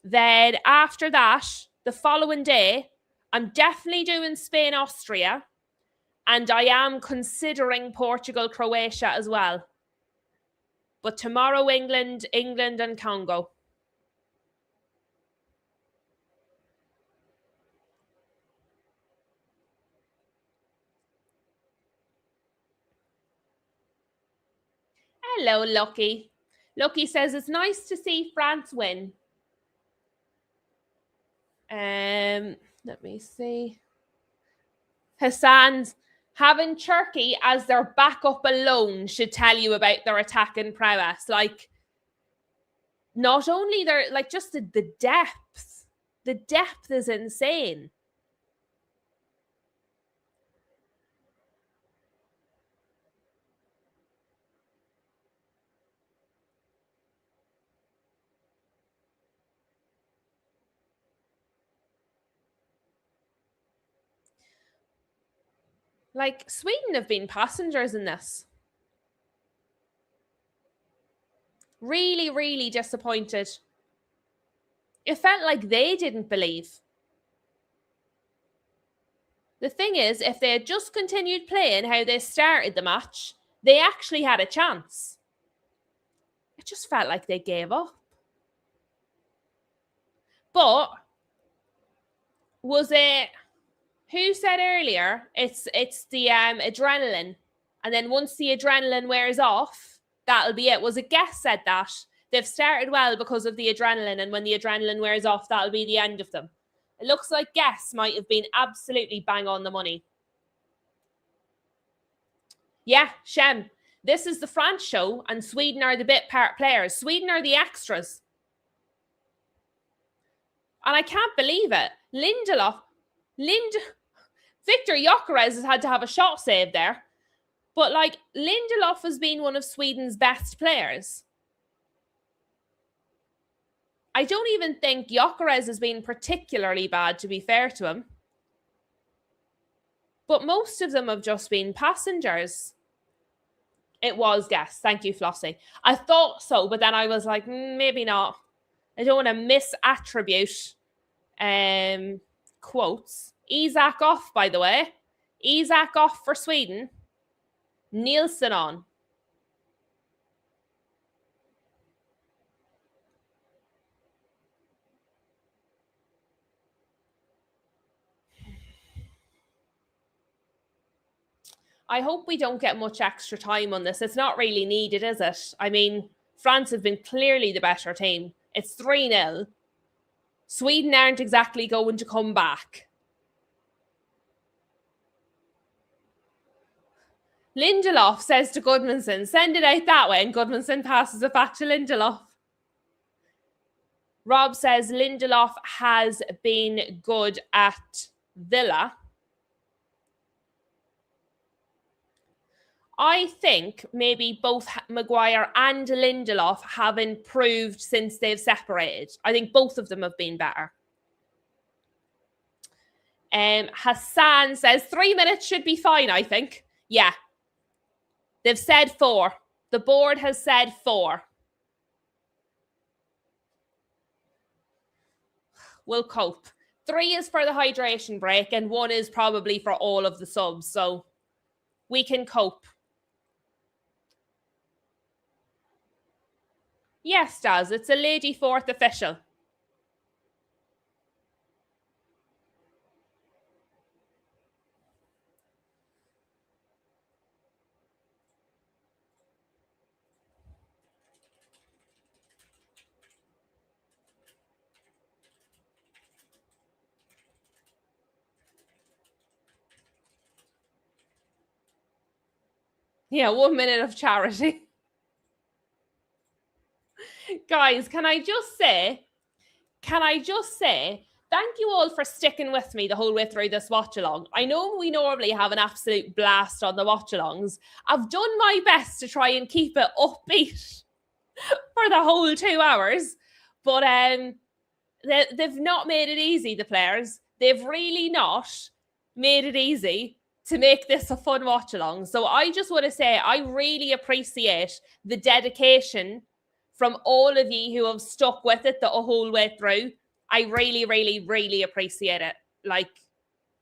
Then after that, the following day, I'm definitely doing Spain-Austria. And I am considering Portugal-Croatia as well. But tomorrow, England and Congo. Hello, Lucky. Lucky says, it's nice to see France win. Let me see. Hassan's having Turkey as their backup alone should tell you about their attacking prowess. Like, not only their, like, just the depth. The depth is insane. Like, Sweden have been passengers in this. Really, really disappointed. It felt like they didn't believe. The thing is, if they had just continued playing how they started the match, they actually had a chance. It just felt like they gave up. But was it, who said earlier, it's the adrenaline, and then once the adrenaline wears off, that'll be it. Was it Guess said that? They've started well because of the adrenaline, and when the adrenaline wears off, that'll be the end of them. It looks like Guess might have been absolutely bang on the money. Yeah, Shem, this is the France show, and Sweden are the bit part players. Sweden are the extras. And I can't believe it. Victor Gyökeres has had to have a shot saved there. But, like, Lindelof has been one of Sweden's best players. I don't even think Gyökeres has been particularly bad, to be fair to him. But most of them have just been passengers. It was guests. Thank you, Flossie. I thought so, but then I was like, maybe not. I don't want to misattribute quotes. Isak off, by the way. Isak off for Sweden. Nielsen on. I hope we don't get much extra time on this. It's not really needed, is it? I mean, France have been clearly the better team. It's 3-0. Sweden aren't exactly going to come back. Lindelof says to Goodmanson, send it out that way, and Goodmanson passes it back to Lindelof. Rob says Lindelof has been good at Villa. I think maybe both Maguire and Lindelof have improved since they've separated. I think both of them have been better. Hassan says 3 minutes should be fine, I think. Yeah. They've said 4. The board has said 4. We'll cope. 3 is for the hydration break and 1 is probably for all of the subs. So we can cope. Yes, Daz, it's a lady 4th official. Yeah, 1 minute of charity. Guys, can I just say, thank you all for sticking with me the whole way through this watch along. I know we normally have an absolute blast on the watch alongs. I've done my best to try and keep it upbeat for the whole 2 hours, but they've not made it easy, the players. They've really not made it easy to make this a fun watch along. So I just want to say I really appreciate the dedication from all of you who have stuck with it the whole way through. I really, really, really appreciate it. Like,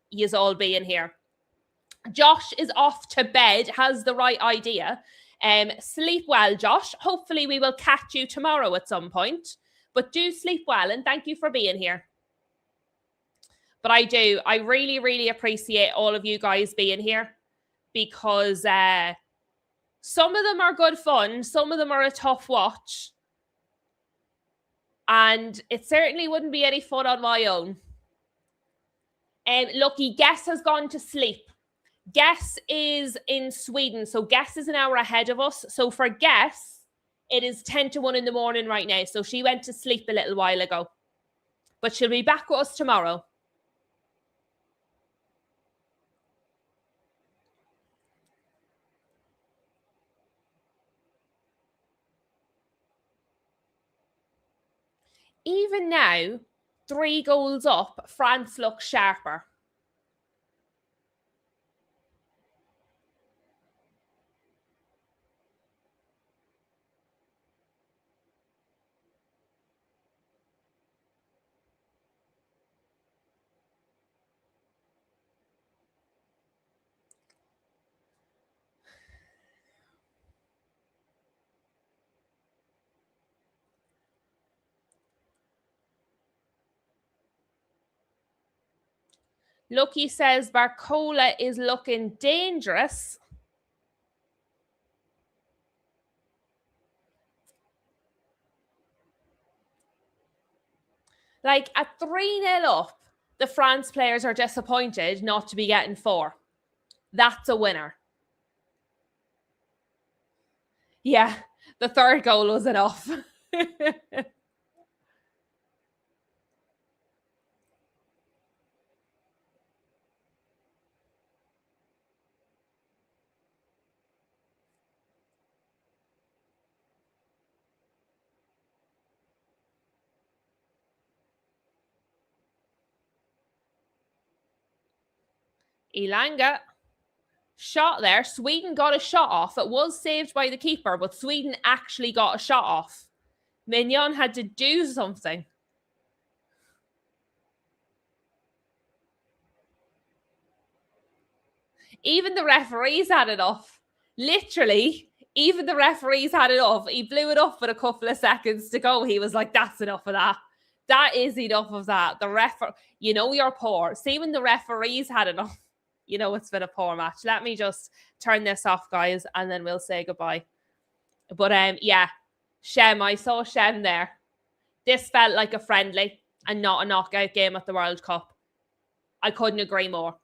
yous all being here. Josh is off to bed, has the right idea. Sleep well, Josh. Hopefully we will catch you tomorrow at some point. But do sleep well, and thank you for being here. But I really, really appreciate all of you guys being here, because some of them are good fun, some of them are a tough watch, and it certainly wouldn't be any fun on my own. Lucky, Guess has gone to sleep. Guess is in Sweden, so Guess is an hour ahead of us. So for Guess, it is 10 to 1 in the morning right now. So she went to sleep a little while ago. But she'll be back with us tomorrow. Even now, 3 goals up, France looks sharper. Lucky says Barcola is looking dangerous. Like, at 3-0 up, the France players are disappointed not to be getting 4. That's a winner. Yeah, the 3rd goal was enough. Elanga. Shot there. Sweden got a shot off. It was saved by the keeper, but Sweden actually got a shot off. Mignon had to do something. Even the referees had it off. Literally, even the referees had it off. He blew it off with a couple of seconds to go. He was like, that's enough of that. That is enough of that. You know you're poor. See, when the referees had it off, you know it's been a poor match. Let me just turn this off, guys, and then we'll say goodbye. But yeah, Shem, I saw Shem there. This felt like a friendly and not a knockout game at the World Cup. I couldn't agree more.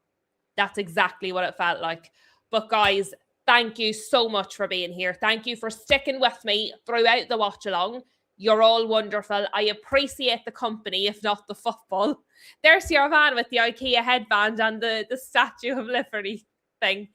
That's exactly what it felt like. But guys, thank you so much for being here. Thank you for sticking with me throughout the watch along. You're all wonderful. I appreciate the company, if not the football. There's your man with the IKEA headband and the Statue of Liberty thing.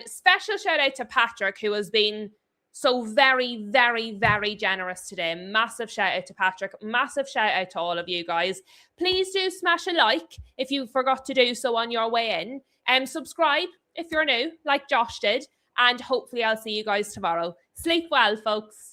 Special shout out to Patrick, who has been so very, very, very generous today. Massive shout out to Patrick. Massive shout out to all of you guys. Please do smash a like if you forgot to do so on your way in. Subscribe if you're new, like Josh did. And hopefully I'll see you guys tomorrow. Sleep well, folks.